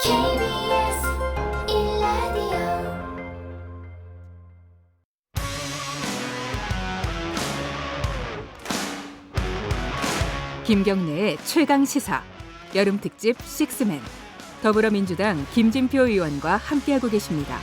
KBS 1라디오 김경래의 최강 시사 여름 특집 식스맨 더불어민주당 김진표 의원과 함께하고 계십니다.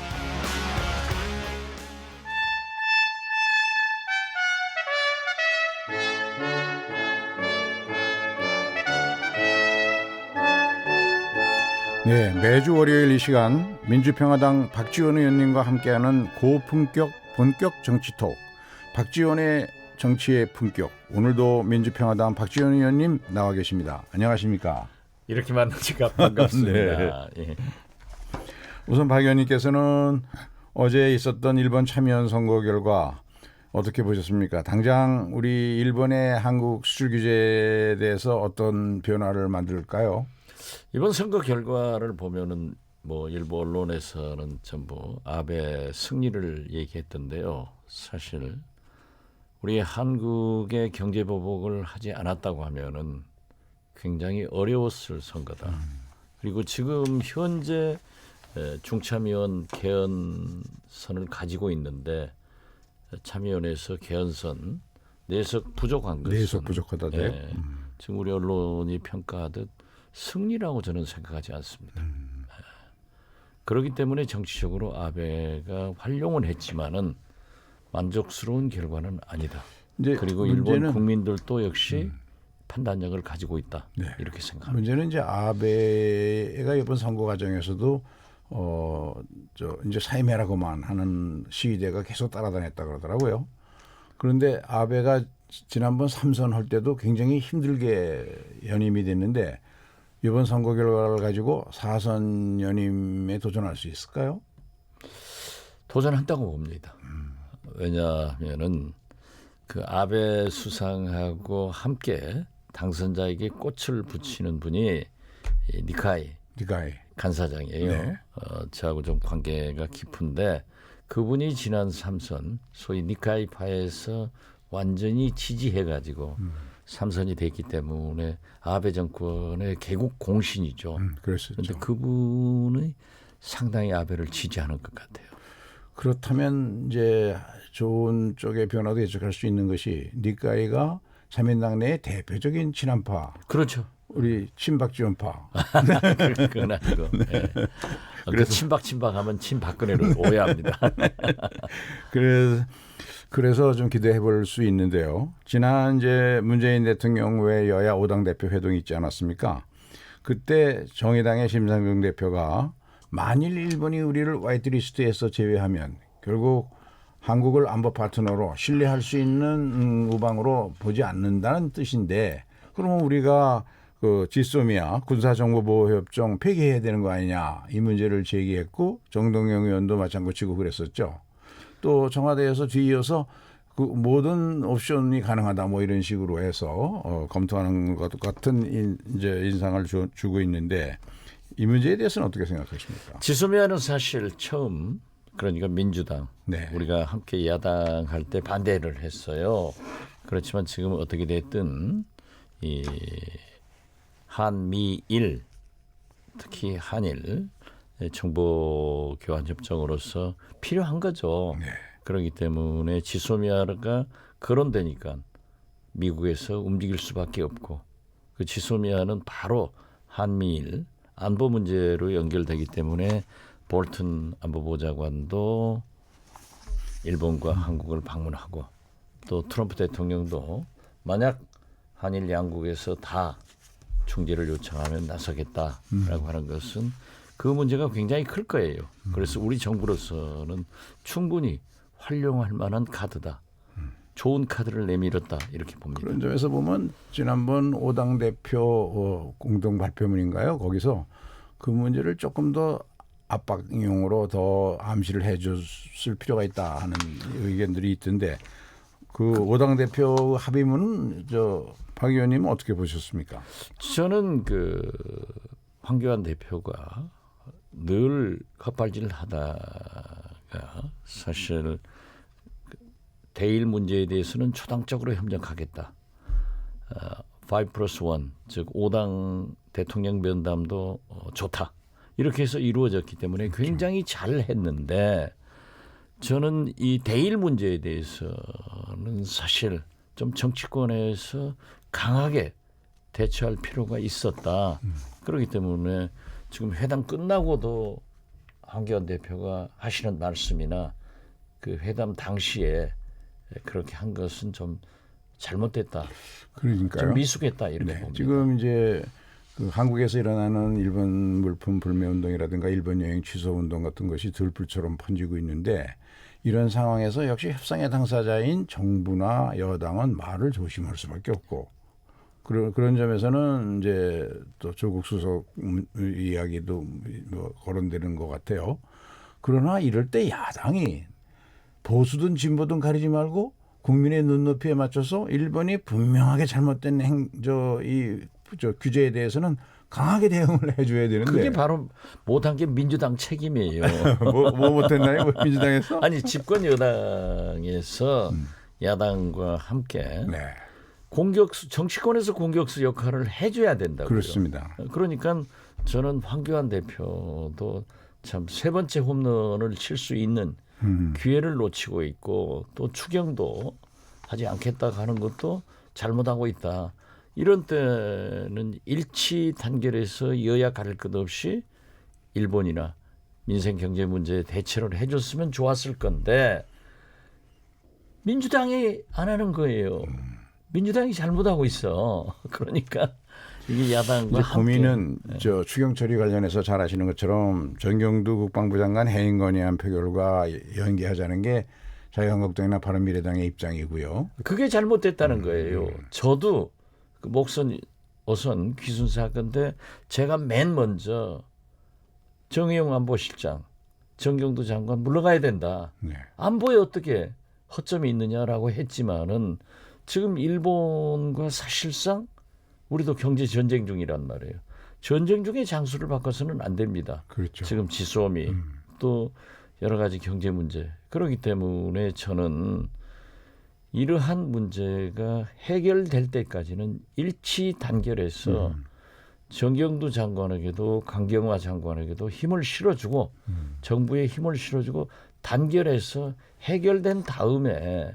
네, 매주 월요일 이 시간 민주평화당 박지원 의원님과 함께하는 고품격 본격 정치톡 박지원의 정치의 품격. 오늘도 민주평화당 박지원 의원님 나와 계십니다. 안녕하십니까? 이렇게 만나니까 반갑습니다. 네. 예. 우선 박 의원님께서는 어제 있었던 일본 참여연 선거 결과 어떻게 보셨습니까? 당장 우리 일본의 한국 수출 규제에 대해서 어떤 변화를 만들까요? 이번 선거 결과를 보면은 뭐 일부 언론에서는 전부 아베 승리를 얘기했던데요. 사실 우리 한국의 경제 보복을 하지 않았다고 하면은 굉장히 어려웠을 선거다. 그리고 지금 현재 중참위원 개헌선을 가지고 있는데 참위원회에서 개헌선 내석 부족한 것은 내석 부족하다죠. 지금 우리 언론이 평가하듯 승리라고 저는 생각하지 않습니다. 그렇기 때문에 정치적으로 아베가 활용은 했지만은 만족스러운 결과는 아니다. 그리고 일본 국민들도 역시 판단력을 가지고 있다. 네. 이렇게 생각합니다. 문제는 이제 아베가 이번 선거 과정에서도 이제 사임해라고만 하는 시위대가 계속 따라다녔다 그러더라고요. 그런데 아베가 지난번 3선 할 때도 굉장히 힘들게 연임이 됐는데 이번 선거 결과를 가지고 4선 연임에 도전할 수 있을까요? 도전한다고 봅니다. 왜냐하면은 그 아베 수상하고 함께 당선자에게 꽃을 붙이는 분이 니카이 간사장이에요. 네. 저하고 좀 관계가 깊은데 그분이 지난 3선 소위 니카이파에서 완전히 지지해가지고 3선이 됐기 때문에 아베 정권의 개국 공신이죠. 그랬었죠. 그런데 그분이 상당히 아베를 지지하는 것 같아요. 그렇다면 이제 좋은 쪽의 변화도 예측할 수 있는 것이 니카이가 자민당 내의 대표적인 친한파. 그렇죠. 우리 친박지원파. 그건 아니고. 네. 그래서 친박하면 친박근혜를 오해합니다. 그래서 좀 기대해 볼 수 있는데요. 지난 이제 문재인 대통령 외 여야 5당 대표 회동이 있지 않았습니까? 그때 정의당의 심상정 대표가 만일 일본이 우리를 화이트리스트에서 제외하면 결국 한국을 안보 파트너로 신뢰할 수 있는 우방으로 보지 않는다는 뜻인데 그러면 우리가 그 지소미아 군사정보보호협정 폐기해야 되는 거 아니냐 이 문제를 제기했고 정동영 의원도 마찬가지고 그랬었죠. 또 청와대에서 뒤이어서 그 모든 옵션이 가능하다 뭐 이런 식으로 해서 검토하는 것 같은 이제 인상을 주고 있는데 이 문제에 대해서는 어떻게 생각하십니까? 지소미아는 사실 처음 그러니까 민주당 네. 우리가 함께 야당할 때 반대를 했어요. 그렇지만 지금 어떻게 됐든 이 한미일 특히 한일 정보 교환 협정으로서 필요한 거죠. 네. 그렇기 때문에 지소미아가 거론되니까 미국에서 움직일 수밖에 없고 그 지소미아는 바로 한미일 안보 문제로 연결되기 때문에 볼튼 안보보좌관도 일본과 한국을 방문하고 또 트럼프 대통령도 만약 한일 양국에서 다 중재를 요청하면 나서겠다라고 하는 것은 그 문제가 굉장히 클 거예요. 그래서 우리 정부로서는 충분히 활용할 만한 카드다. 좋은 카드를 내밀었다 이렇게 봅니다. 그런 점에서 보면 지난번 5당 대표 공동 발표문인가요? 거기서 그 문제를 조금 더 압박용으로 더 암시를 해줬을 필요가 있다 하는 의견들이 있던데 그 5당 대표 합의문은 박 의원님은 어떻게 보셨습니까? 저는 그 황교안 대표가 늘 헛발질을 하다가 사실 대일 문제에 대해서는 초당적으로 협력하겠다. 5+1 즉 5당 대통령 면담도 좋다. 이렇게 해서 이루어졌기 때문에 굉장히 잘했는데 저는 이 대일 문제에 대해서는 사실 좀 정치권에서 강하게 대처할 필요가 있었다. 그렇기 때문에 지금 회담 끝나고도 황교안 대표가 하시는 말씀이나 그 회담 당시에 그렇게 한 것은 좀 잘못됐다. 그러니까요. 좀 미숙했다 이렇게 네, 봅니다. 지금 이제 그 한국에서 일어나는 일본 물품 불매 운동이라든가 일본 여행 취소 운동 같은 것이 들불처럼 번지고 있는데 이런 상황에서 역시 협상의 당사자인 정부나 여당은 말을 조심할 수밖에 없고 그런 점에서는 이제 또 조국 수석 이야기도 뭐 거론되는 것 같아요. 그러나 이럴 때 야당이 보수든 진보든 가리지 말고 국민의 눈높이에 맞춰서 일본이 분명하게 잘못된 규제에 대해서는 강하게 대응을 해줘야 되는데 그게 바로 못한 게 민주당 책임이에요. 뭐 못했나요? 뭐 민주당에서? 아니 집권 여당에서 야당과 함께 네, 공격수 정치권에서 공격수 역할을 해줘야 된다고요. 그렇습니다. 그러니까 저는 황교안 대표도 참 세 번째 홈런을 칠 수 있는 기회를 놓치고 있고 또 추경도 하지 않겠다 하는 것도 잘못하고 있다. 이런 때는 일치 단결해서 여야 가릴 것 없이 일본이나 민생 경제 문제에 대처를 해줬으면 좋았을 건데 민주당이 안 하는 거예요. 민주당이 잘못하고 있어. 그러니까 이게 야당과 이제 함께 고민은 저 추경 처리 관련해서 잘 아시는 것처럼 전경두 국방부 장관 해임 건의안 표결과 연계하자는 게 자유한국당이나 바른미래당의 입장이고요. 그게 잘못됐다는 거예요. 저도 그 목선 어선 귀순 사건인데 제가 맨 먼저 정의용 안보실장, 정경두 장관 물러가야 된다. 네. 안보에 어떻게 허점이 있느냐라고 했지만은 지금 일본과 사실상 우리도 경제 전쟁 중이란 말이에요. 전쟁 중에 장수를 바꿔서는 안 됩니다. 그렇죠. 지금 지소미 또 여러 가지 경제 문제. 그렇기 때문에 저는 이러한 문제가 해결될 때까지는 일치 단결해서 정경두 장관에게도 강경화 장관에게도 힘을 실어주고 정부에 힘을 실어주고 단결해서 해결된 다음에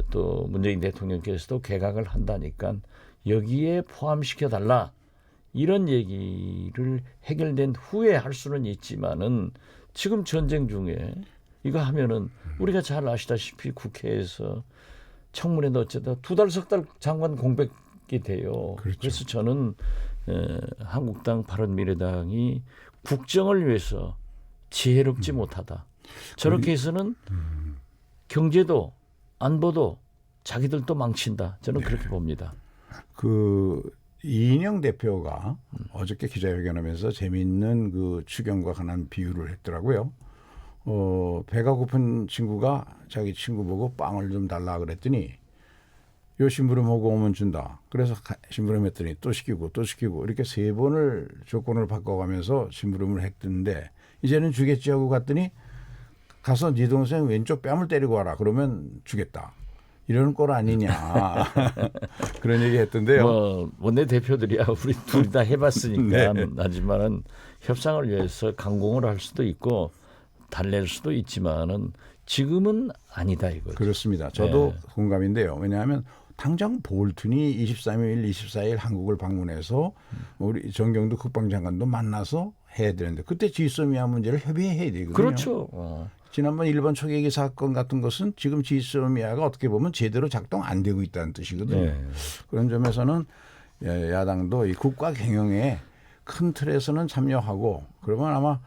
또 문재인 대통령께서도 개각을 한다니까 여기에 포함시켜달라 이런 얘기를 해결된 후에 할 수는 있지만은 지금 전쟁 중에 이거 하면은 우리가 잘 아시다시피 국회에서 청문회도 어쩌다 2달, 3달 장관 공백이 돼요. 그렇죠. 그래서 저는 한국당, 바른미래당이 국정을 위해서 지혜롭지 못하다. 저렇게 해서는 경제도 안보도 자기들도 망친다. 저는 그렇게 봅니다. 그 이인영 대표가 어저께 기자회견하면서 재미있는 그 추경과 관한 비유를 했더라고요. 배가 고픈 친구가 자기 친구 보고 빵을 좀 달라 그랬더니 요 심부름하고 오면 준다. 그래서 심부름했더니 또 시키고 이렇게 3번을 조건을 바꿔가면서 심부름을 했던데 이제는 주겠지 하고 갔더니 가서 네 동생 왼쪽 뺨을 때리고 와라. 그러면 주겠다. 이런 꼴 아니냐. 그런 얘기 했던데요. 뭐 원내 대표들이야 우리 둘 다 해봤으니까 네. 하지만은 협상을 위해서 강공을 할 수도 있고 달랠 수도 있지만은 지금은 아니다 이거죠. 그렇습니다. 저도 네. 공감인데요. 왜냐하면 당장 볼튼이 23일, 24일 한국을 방문해서 우리 정경두 국방장관도 만나서 해야 되는데 그때 지소미아 문제를 협의해야 되거든요. 그렇죠. 지난번 일본 초계기 사건 같은 것은 지금 지소미아가 어떻게 보면 제대로 작동 안 되고 있다는 뜻이거든요. 네. 그런 점에서는 야당도 이 국가 경영에 큰 틀에서는 참여하고 그러면 아마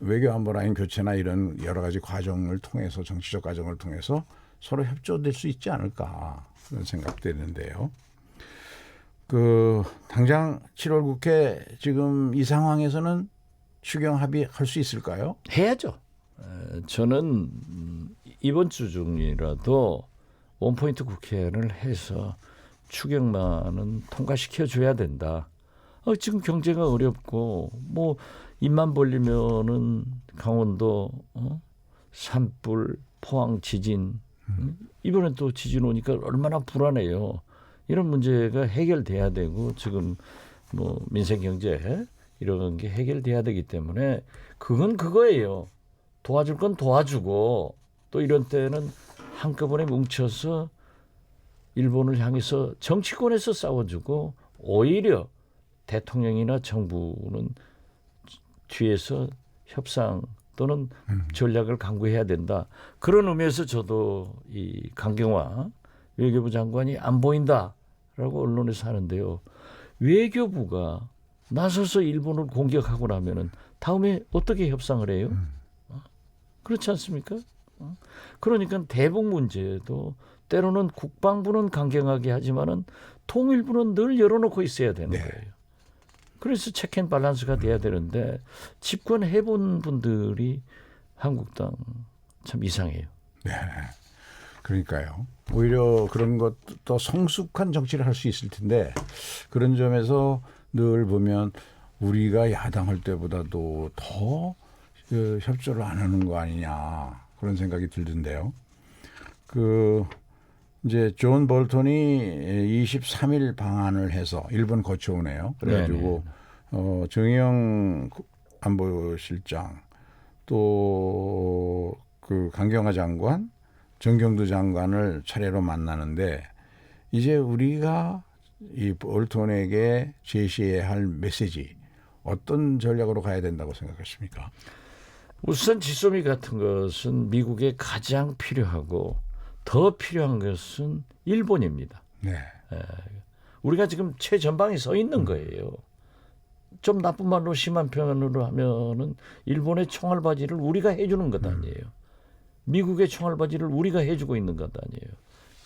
외교안보 라인 교체나 이런 여러 가지 과정을 통해서 정치적 과정을 통해서 서로 협조될 수 있지 않을까 그런 생각되는데요. 그 당장 7월 국회 지금 이 상황에서는 추경 합의할 수 있을까요? 해야죠. 저는 이번 주 중이라도 원포인트 국회를 해서 추경만은 통과시켜 줘야 된다. 지금 경제가 어렵고 뭐 입만 벌리면은 강원도 산불, 포항 지진 이번엔 또 지진 오니까 얼마나 불안해요. 이런 문제가 해결돼야 되고 지금 뭐 민생 경제 이런 게 해결돼야 되기 때문에 그건 그거예요. 도와줄 건 도와주고 또 이런 때는 한꺼번에 뭉쳐서 일본을 향해서 정치권에서 싸워주고 오히려 대통령이나 정부는 뒤에서 협상 또는 전략을 강구해야 된다. 그런 의미에서 저도 이 강경화 외교부 장관이 안 보인다라고 언론에서 하는데요. 외교부가 나서서 일본을 공격하고 나면은 다음에 어떻게 협상을 해요? 그렇지 않습니까? 그러니까 대북 문제도 때로는 국방부는 강경하게 하지만은 통일부는 늘 열어놓고 있어야 되는 거예요. 그래서 체크앤밸런스가 돼야 되는데 집권해본 분들이 한국당 참 이상해요. 네. 그러니까요. 오히려 그런 것도 성숙한 정치를 할 수 있을 텐데 그런 점에서 늘 보면 우리가 야당할 때보다도 더 협조를 안 하는 거 아니냐 그런 생각이 들던데요. 이제 존 볼턴이 23일 방한을 해서 일본 거쳐오네요. 그래가지고 정의영 안보실장 또 그 강경화 장관, 정경두 장관을 차례로 만나는데 이제 우리가 이 볼턴에게 제시해야 할 메시지 어떤 전략으로 가야 된다고 생각하십니까? 우선 지소미 같은 것은 미국에 가장 필요하고 더 필요한 것은 일본입니다. 네. 우리가 지금 최전방에 서 있는 거예요. 좀 나쁜 말로 심한 표현으로 하면은 일본의 총알바지를 우리가 해주는 것 아니에요. 미국의 총알바지를 우리가 해주고 있는 것 아니에요.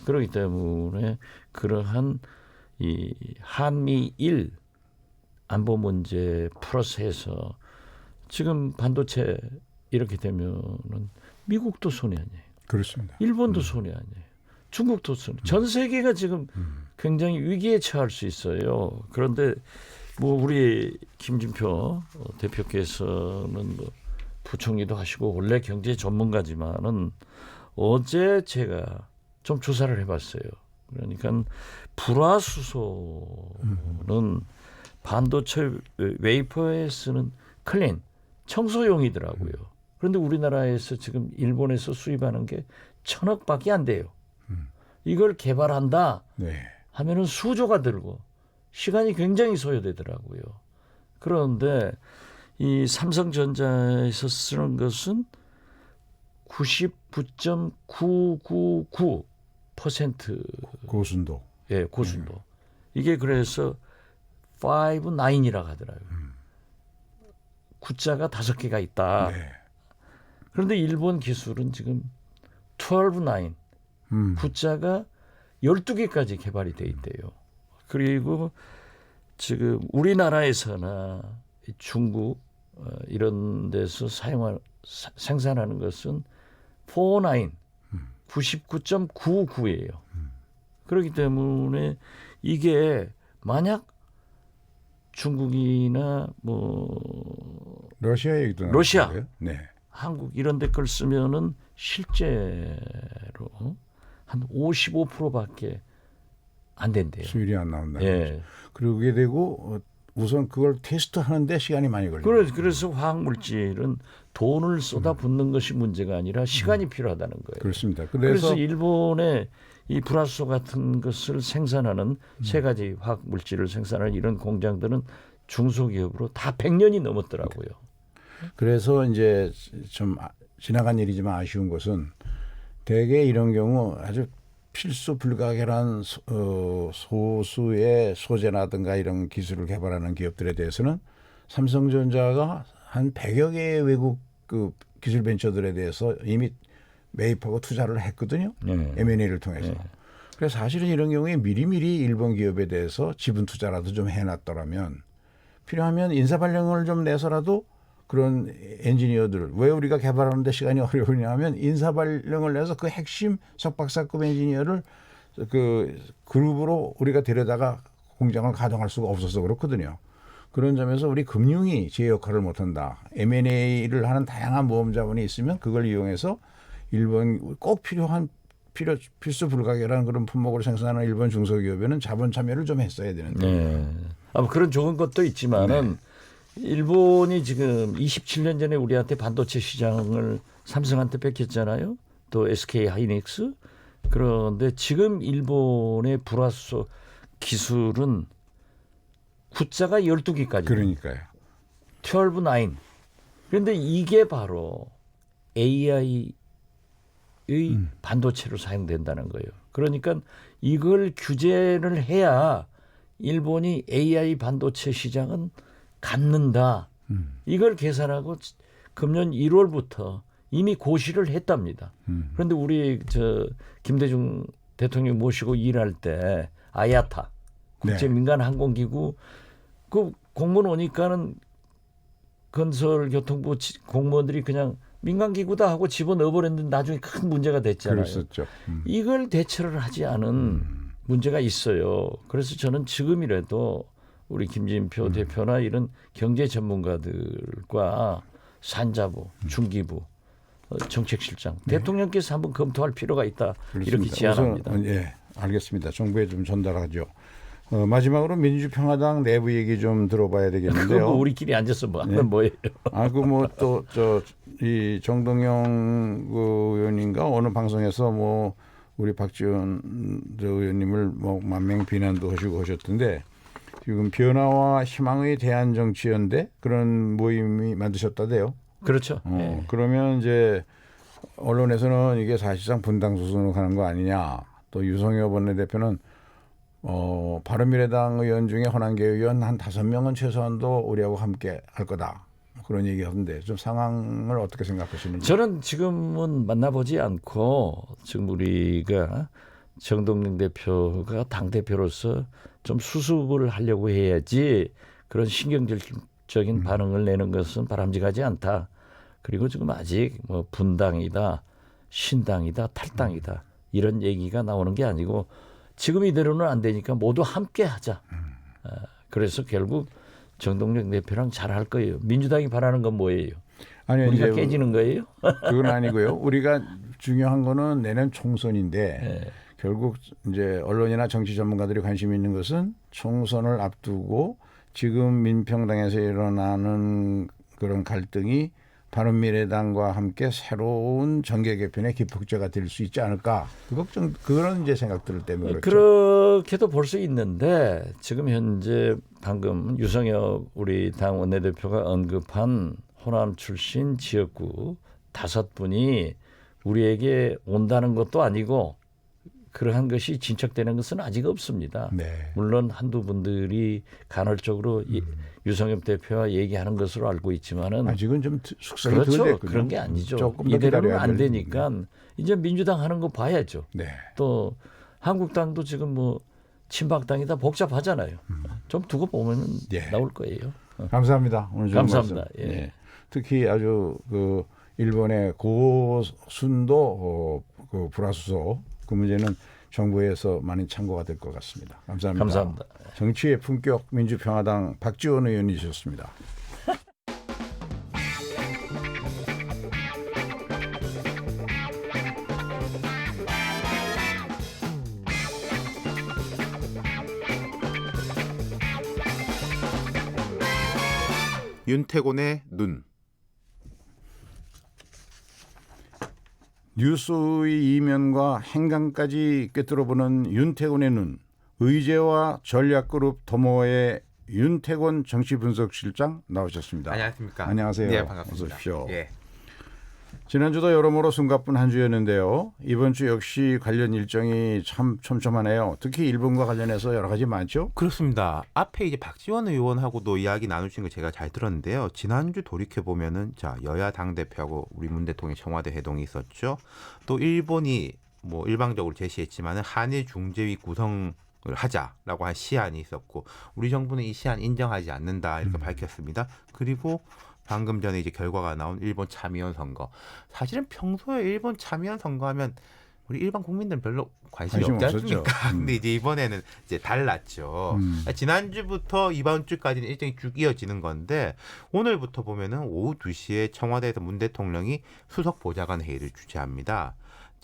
그렇기 때문에 그러한 이 한미일 안보 문제 플러스해서 지금 반도체 이렇게 되면은 미국도 손해 아니에요. 그렇습니다. 일본도 손해 아니에요. 중국도 손해. 전 세계가 지금 굉장히 위기에 처할 수 있어요. 그런데 뭐 우리 김진표 대표께서는 뭐 부총리도 하시고 원래 경제 전문가지만은 어제 제가 좀 조사를 해봤어요. 그러니까 불화수소는 반도체 웨이퍼에 쓰는 클린 청소용이더라고요. 그런데 우리나라에서 지금 일본에서 수입하는 게 1,000억밖에 안 돼요. 이걸 개발한다 네. 하면은 수조가 들고 시간이 굉장히 소요되더라고요. 그런데 이 삼성전자에서 쓰는 것은 99.999% 고순도. 예, 고순도. 이게 그래서 5-9이라고 하더라고요. 9자가 5개가 있다. 네. 그런데 일본 기술은 지금 12-9, 9자가 12개까지 개발이 돼 있대요. 그리고 지금 우리나라에서나 중국 이런 데서 생산하는 것은 4-9, 99.99예요. 그렇기 때문에 이게 만약 중국이나 뭐 러시아 얘기도 러시아, 나왔어요. 네. 한국 이런 데 걸 쓰면은 실제로 한 55%밖에 안 된대요. 수율이 안 나온다는 예. 거죠. 그러게 되고 우선 그걸 테스트하는데 시간이 많이 걸려요. 그래서 화학물질은 돈을 쏟아붓는 것이 문제가 아니라 시간이 필요하다는 거예요. 그렇습니다. 그래서 일본의 이 불화수소 같은 것을 생산하는 세 가지 화학물질을 생산하는 이런 공장들은 중소기업으로 다 100년이 넘었더라고요. 그래서 이제 좀 지나간 일이지만 아쉬운 것은 대개 이런 경우 아주 필수 불가결한 소수의 소재라든가 이런 기술을 개발하는 기업들에 대해서는 삼성전자가 한 100여 개의 외국 그 기술 벤처들에 대해서 이미 매입하고 투자를 했거든요. M&A를 통해서. 그래서 사실은 이런 경우에 미리미리 일본 기업에 대해서 지분 투자라도 좀 해놨더라면 필요하면 인사발령을 좀 내서라도 그런 엔지니어들을 왜 우리가 개발하는데 시간이 어려우냐 하면 인사발령을 내서 그 핵심 석박사급 엔지니어를 그 그룹으로 우리가 데려다가 공장을 가동할 수가 없어서 그렇거든요. 그런 점에서 우리 금융이 제 역할을 못한다. M&A를 하는 다양한 모험 자본이 있으면 그걸 이용해서 일본 꼭 필수 불가결한 그런 품목을 생산하는 일본 중소기업에는 자본 참여를 좀 했어야 되는데. 네. 아마 그런 좋은 것도 있지만은 일본이 지금 27년 전에 우리한테 반도체 시장을 삼성한테 뺏겼잖아요. 또 SK 하이닉스. 그런데 지금 일본의 불화소 기술은 구자가 12개까지. 그러니까요. 12-9. 그런데 이게 바로 AI의 반도체로 사용된다는 거예요. 그러니까 이걸 규제를 해야 일본이 AI 반도체 시장은 갖는다. 이걸 계산하고 금년 1월부터 이미 고시를 했답니다. 그런데 우리 김대중 대통령 모시고 일할 때 아야타 국제민간항공기구 그 공무원 오니까는 건설교통부 공무원들이 그냥 민간기구다 하고 집어넣어버렸는데 나중에 큰 문제가 됐잖아요. 그랬었죠. 이걸 대처를 하지 않은 문제가 있어요. 그래서 저는 지금이라도 우리 김진표 대표나 이런 경제 전문가들과 산자부, 중기부, 정책실장, 대통령께서 한번 검토할 필요가 있다. 그렇습니다. 이렇게 제안합니다. 우선, 예, 알겠습니다. 정부에 좀 전달하죠. 마지막으로 민주평화당 내부 얘기 좀 들어봐야 되겠는데요. 그거 우리끼리 앉아서 뭐 하면 네. 뭐예요? 또 이 정동영 그 의원인가 어느 방송에서 뭐 우리 박지원 의원님을 뭐 만명 비난도 하시고 하셨던데 지금 변화와 희망의 대한정치연대 그런 모임이 만드셨다대요. 그렇죠. 네. 그러면 이제 언론에서는 이게 사실상 분당소선으로 가는 거 아니냐. 또 유성엽 원내대표는 바른미래당 의원 중에 헌안계 의원 한 5명은 최소한도 우리하고 함께 할 거다. 그런 얘기하던데 좀 상황을 어떻게 생각하시는지. 저는 지금은 만나보지 않고 지금 우리가 정동영 대표가 당대표로서 좀 수습을 하려고 해야지 그런 신경질적인 반응을 내는 것은 바람직하지 않다. 그리고 지금 아직 뭐 분당이다, 신당이다, 탈당이다 이런 얘기가 나오는 게 아니고 지금 이대로는 안 되니까 모두 함께 하자. 그래서 결국 정동영 대표랑 잘할 거예요. 민주당이 바라는 건 뭐예요? 아니 우리가 이제 깨지는 거예요? 그건 아니고요. 우리가 중요한 거는 내년 총선인데 네. 결국 이제 언론이나 정치 전문가들이 관심 있는 것은 총선을 앞두고 지금 민평당에서 일어나는 그런 갈등이 바른미래당과 함께 새로운 정계 개편의 기폭제가 될 수 있지 않을까 그 걱정 그런 이제 생각들 때문에 그렇죠. 그렇게도 볼 수 있는데 지금 현재 방금 유성엽 우리 당 원내대표가 언급한 호남 출신 지역구 5분이 우리에게 온다는 것도 아니고 그러한 것이 진척되는 것은 아직 없습니다. 네. 물론 한두 분들이 간헐적으로 유성엽 대표와 얘기하는 것으로 알고 있지만은 아직은 좀 숙성이 그렇죠. 덜 됐군요. 그런 게 아니죠. 조금 더 이대로는 기다려야 안 될 되니까 이제 민주당 하는 거 봐야죠. 네. 또 한국당도 지금 뭐 친박당이다 복잡하잖아요. 좀 두고 보면 예. 나올 거예요. 감사합니다. 오늘 좋은 감사합니다. 말씀. 예. 특히 아주 그 일본의 고순도 그 불화수소 그 문제는 정부에서 많이 참고가 될 것 같습니다. 감사합니다. 감사합니다. 정치의 품격 민주평화당 박지원 의원이셨습니다. 윤태곤의 눈. 뉴스의 이면과 행간까지 꿰뚫어보는 윤태곤의 눈. 의제와 전략그룹 더모의 윤태곤 정치분석실장 나오셨습니다. 안녕하십니까? 안녕하세요. 네, 반갑습니다. 어서 오십시오. 예. 지난주도 여러모로 숨가쁜 한 주였는데요. 이번 주 역시 관련 일정이 참 촘촘하네요. 특히 일본과 관련해서 여러 가지 많죠? 그렇습니다. 앞에 이제 박지원 의원하고도 이야기 나누신 거 제가 잘 들었는데요. 지난주 돌이켜 보면은 자 여야 당 대표하고 우리 문 대통령 청와대 회동이 있었죠. 또 일본이 뭐 일방적으로 제시했지만은 한일 중재위 구성을 하자라고 한 시안이 있었고 우리 정부는 이 시안 인정하지 않는다 이렇게 밝혔습니다. 그리고 방금 전에 이제 결과가 나온 일본 참의원 선거. 사실은 평소에 일본 참의원 선거하면 우리 일반 국민들은 별로 관심이 없지 않습니까? 근데 이제 이번에는 이제 달랐죠. 지난주부터 이번 주까지는 일정이 쭉 이어지는 건데 오늘부터 보면은 오후 2시에 청와대에서 문 대통령이 수석 보좌관 회의를 주재합니다.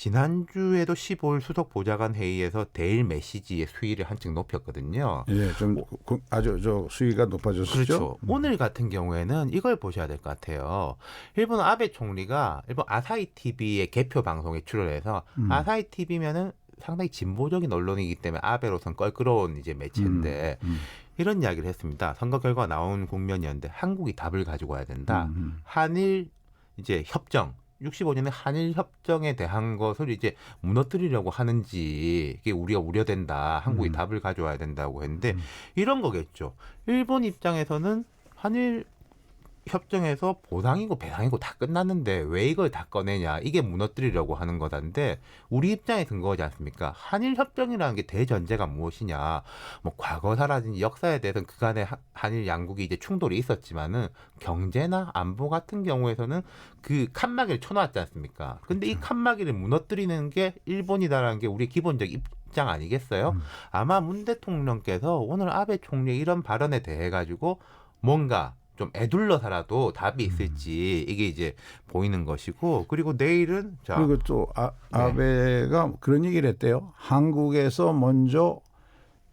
지난주에도 15일 수석 보좌관 회의에서 대일 메시지의 수위를 한층 높였거든요. 예, 좀 아주 수위가 높아졌죠. 그렇죠. 오늘 같은 경우에는 이걸 보셔야 될 것 같아요. 일본 아베 총리가 일본 아사히 TV의 개표 방송에 출연해서 아사히 TV면은 상당히 진보적인 언론이기 때문에 아베로선 껄끄러운 이제 매체인데 이런 이야기를 했습니다. 선거 결과 나온 국면이었는데 한국이 답을 가지고 와야 된다. 한일 이제 협정 65년에 한일 협정에 대한 것을 이제 무너뜨리려고 하는지 이게 우리가 우려된다. 한국이 답을 가져와야 된다고 했는데 이런 거겠죠. 일본 입장에서는 한일 협정에서 보상이고 배상이고 다 끝났는데 왜 이걸 다 꺼내냐. 이게 무너뜨리려고 하는 거다인데 우리 입장에 근거하지 않습니까? 한일 협정이라는 게 대전제가 무엇이냐. 뭐 과거사라든지 역사에 대해서는 그간에 한일 양국이 이제 충돌이 있었지만은 경제나 안보 같은 경우에서는 그 칸막이를 쳐놨지 않습니까? 근데 이 칸막이를 무너뜨리는 게 일본이다라는 게 우리 기본적 입장 아니겠어요? 아마 문 대통령께서 오늘 아베 총리의 이런 발언에 대해 가지고 뭔가 좀 애둘러서라도 답이 있을지 이게 이제 보이는 것이고 그리고 내일은 자 그리고 또 아베가 그런 얘기를 했대요. 한국에서 먼저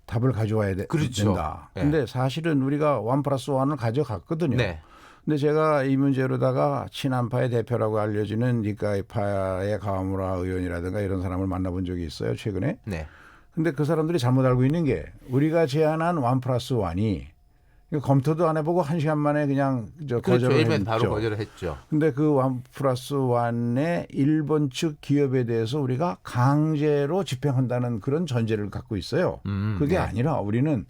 답을 가져와야 그렇죠. 된다. 네. 근데 사실은 우리가 1+1을 가져갔거든요. 네. 근데 제가 이 문제로다가 친한파의 대표라고 알려지는 니카이파의 가와무라 의원이라든가 이런 사람을 만나본 적이 있어요. 최근에. 네. 근데 그 사람들이 잘못 알고 있는 게 우리가 제안한 1+1이 검토도 안 해보고 1시간 만에 그냥 그렇죠. 거절을 일본 했죠. 바로 거절을 했죠. 근데 그 1+1의 일본 측 기업에 대해서 우리가 강제로 집행한다는 그런 전제를 갖고 있어요. 그게 네. 아니라 우리는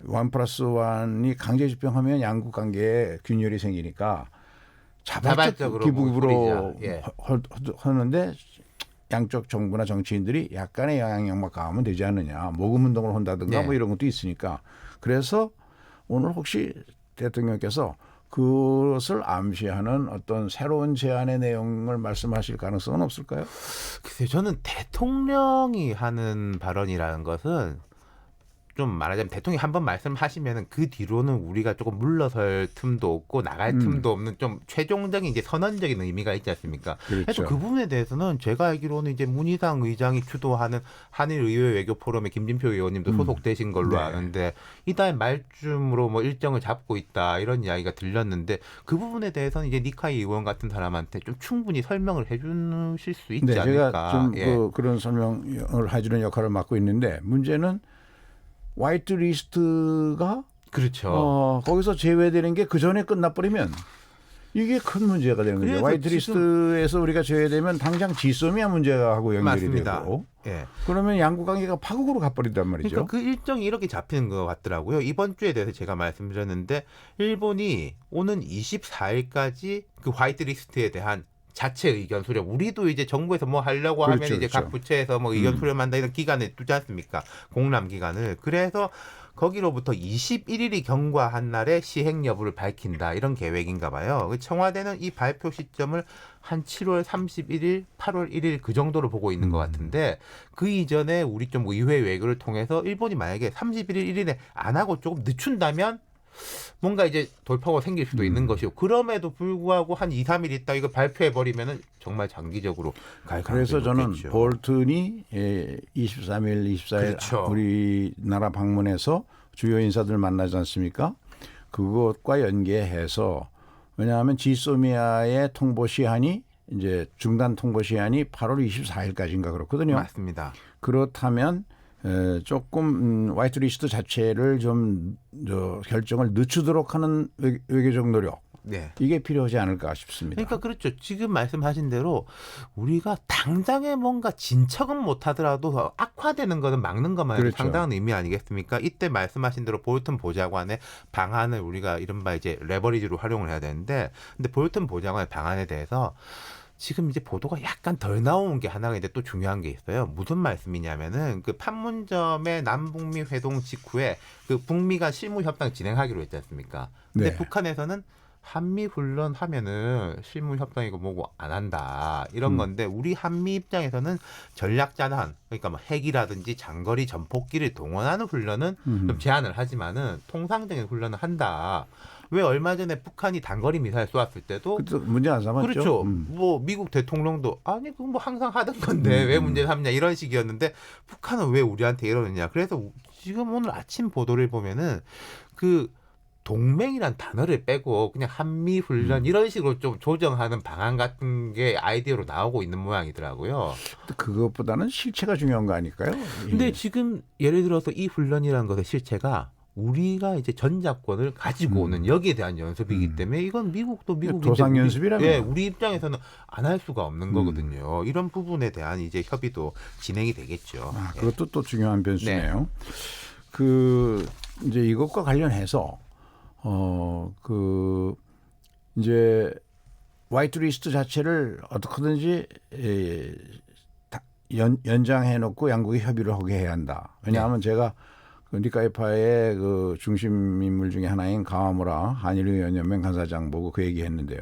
1+1이 강제 집행하면 양국 관계에 균열이 생기니까 자발적으로 기부로 예. 하는데 양쪽 정부나 정치인들이 약간의 영향력만 가하면 되지 않느냐. 모금 운동을 한다든가 네. 뭐 이런 것도 있으니까. 그래서 오늘 혹시 대통령께서 그것을 암시하는 어떤 새로운 제안의 내용을 말씀하실 가능성은 없을까요? 글쎄요, 저는 대통령이 하는 발언이라는 것은 좀 말하자면 대통령이 한번 말씀하시면은 그 뒤로는 우리가 조금 물러설 틈도 없고 나갈 틈도 없는 좀 최종적인 이제 선언적인 의미가 있지 않습니까? 그렇죠. 그래서 그 부분에 대해서는 제가 알기로는 이제 문희상 의장이 주도하는 한일 의회 외교 포럼에 김진표 의원님도 소속되신 걸로 네. 아는데 이달 말쯤으로 뭐 일정을 잡고 있다 이런 이야기가 들렸는데 그 부분에 대해서는 이제 니카이 의원 같은 사람한테 좀 충분히 설명을 해주실 수 있지 네, 않을까? 제가 좀 예. 그런 설명을 해주는 역할을 맡고 있는데 문제는 화이트 리스트가 그렇죠. 거기서 제외되는 게 그 전에 끝나버리면 이게 큰 문제가 되는 거죠. 그래서 화이트 리스트에서 우리가 제외되면 당장 지소미아 문제가 하고 연결이 맞습니다. 되고 예. 그러면 양국 관계가 파국으로 가버린단 말이죠. 그러니까 그 일정이 이렇게 잡히는 것 같더라고요. 이번 주에 대해서 제가 말씀드렸는데 일본이 오는 24일까지 그 화이트 리스트에 대한 자체 의견 수렴. 우리도 이제 정부에서 뭐 하려고 그렇죠, 하면 이제 그렇죠. 각 부처에서 뭐 의견 수렴한다 이런 기간을 두지 않습니까? 공람 기간을. 그래서 거기로부터 21일이 경과한 날에 시행 여부를 밝힌다 이런 계획인가 봐요. 청와대는 이 발표 시점을 한 7월 31일, 8월 1일 그 정도로 보고 있는 것 같은데 그 이전에 우리 좀 의회 외교를 통해서 일본이 만약에 31일 1일에 안 하고 조금 늦춘다면 뭔가 이제 돌파가 생길 수도 있는 것이고 그럼에도 불구하고 한 2, 3일 있다 이거 발표해 버리면은 정말 장기적으로 갈 그래서 가능성이 저는 높겠죠. 볼튼이 23일, 24일 그렇죠. 우리나라 방문해서 주요 인사들 만나지 않습니까? 그것과 연계해서 왜냐하면 지소미아의 통보 시한이 이제 중단 통보 시한이 8월 24일까지인가 그렇거든요. 맞습니다. 그렇다면 조금 화이트리스트 자체를 좀 결정을 늦추도록 하는 외교적 노력 네. 이게 필요하지 않을까 싶습니다. 그러니까 그렇죠. 지금 말씀하신 대로 우리가 당장에 뭔가 진척은 못하더라도 악화되는 거는 막는 것만 해도 그렇죠. 상당한 의미 아니겠습니까? 이때 말씀하신 대로 볼튼 보좌관의 방안을 우리가 이른바 이제 레버리지로 활용을 해야 되는데 근데 볼튼 보좌관의 방안에 대해서 지금 이제 보도가 약간 덜 나온 게 하나가 이제 또 중요한 게 있어요. 무슨 말씀이냐면은 그 판문점의 남북미 회동 직후에 그 북미 간 실무 협상 진행하기로 했지 않습니까? 근데 네. 북한에서는 한미 훈련 하면은 실무 협상이고 뭐고 안 한다 이런 건데 우리 한미 입장에서는 전략 자산 그러니까 뭐 핵이라든지 장거리 전폭기를 동원하는 훈련은 좀 제한을 하지만은 통상적인 훈련을 한다. 왜 얼마 전에 북한이 단거리 미사일 쏘았을 때도 그것도 문제 안 삼았죠. 그렇죠. 뭐 미국 대통령도 아니 그건 뭐 항상 하던 건데 왜 문제 삼냐 이런 식이었는데 북한은 왜 우리한테 이러느냐. 그래서 지금 오늘 아침 보도를 보면은 그 동맹이란 단어를 빼고 그냥 한미 훈련 이런 식으로 좀 조정하는 방안 같은 게 아이디어로 나오고 있는 모양이더라고요. 그것보다는 실체가 중요한 거 아닐까요? 근데 지금 예를 들어서 이 훈련이라는 것의 실체가 우리가 이제 전작권을 가지고 오는 여기에 대한 연습이기 때문에 이건 미국도 미국인데 도상 연습이라면 예, 우리 입장에서는 안 할 수가 없는 거거든요. 이런 부분에 대한 이제 협의도 진행이 되겠죠. 예. 그것도 또 중요한 변수네요. 그 이제 이것과 관련해서 그 이제 화이트리스트 자체를 어떻게든지 연장해놓고 양국이 협의를 하게 해야 한다. 왜냐하면 제가 그 니카이파의 그 중심 인물 중에 하나인 가와무라 한일연맹 간사장 보고 그 얘기했는데요.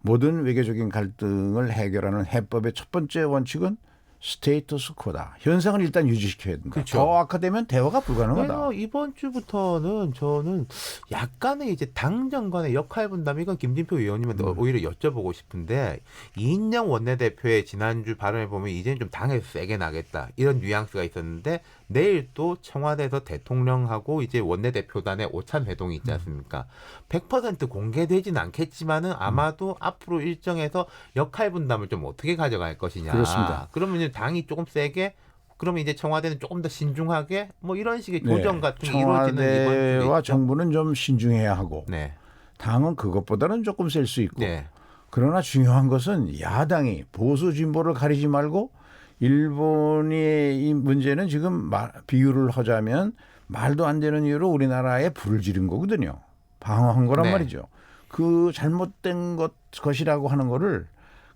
모든 외교적인 갈등을 해결하는 해법의 첫 번째 원칙은 스테이터스 코다. 현상을 일단 유지시켜야 된다. 그렇죠. 더 악화되면 대화가 불가능하다. 그래서 이번 주부터는 저는 약간의 이제 당정 간의 역할 분담 이건 김진표 의원님한테 오히려 여쭤보고 싶은데 이인영 원내대표의 지난주 발언을 보면 이제는 좀 당에서 세게 나겠다 이런 뉘앙스가 있었는데 내일 또 청와대에서 대통령하고 이제 원내대표단의 오찬 회동이 있지 않습니까? 100% 공개되지는 않겠지만은 아마도 앞으로 일정에서 역할 분담을 좀 어떻게 가져갈 것이냐. 그렇습니다. 그러면 이제 당이 조금 세게 그러면 이제 청와대는 조금 더 신중하게 뭐 이런 식의 조정 같은 게 이루어지는 이번 주에 청와대와 있죠. 정부는 좀 신중해야 하고 네. 당은 그것보다는 조금 셀 수 있고 네. 그러나 중요한 것은 야당이 보수 진보를 가리지 말고 일본의 이 문제는 지금 비유를 하자면 말도 안 되는 이유로 우리나라에 불을 지른 거거든요. 방어한 거란 네. 말이죠. 그 잘못된 것이라고 하는 거를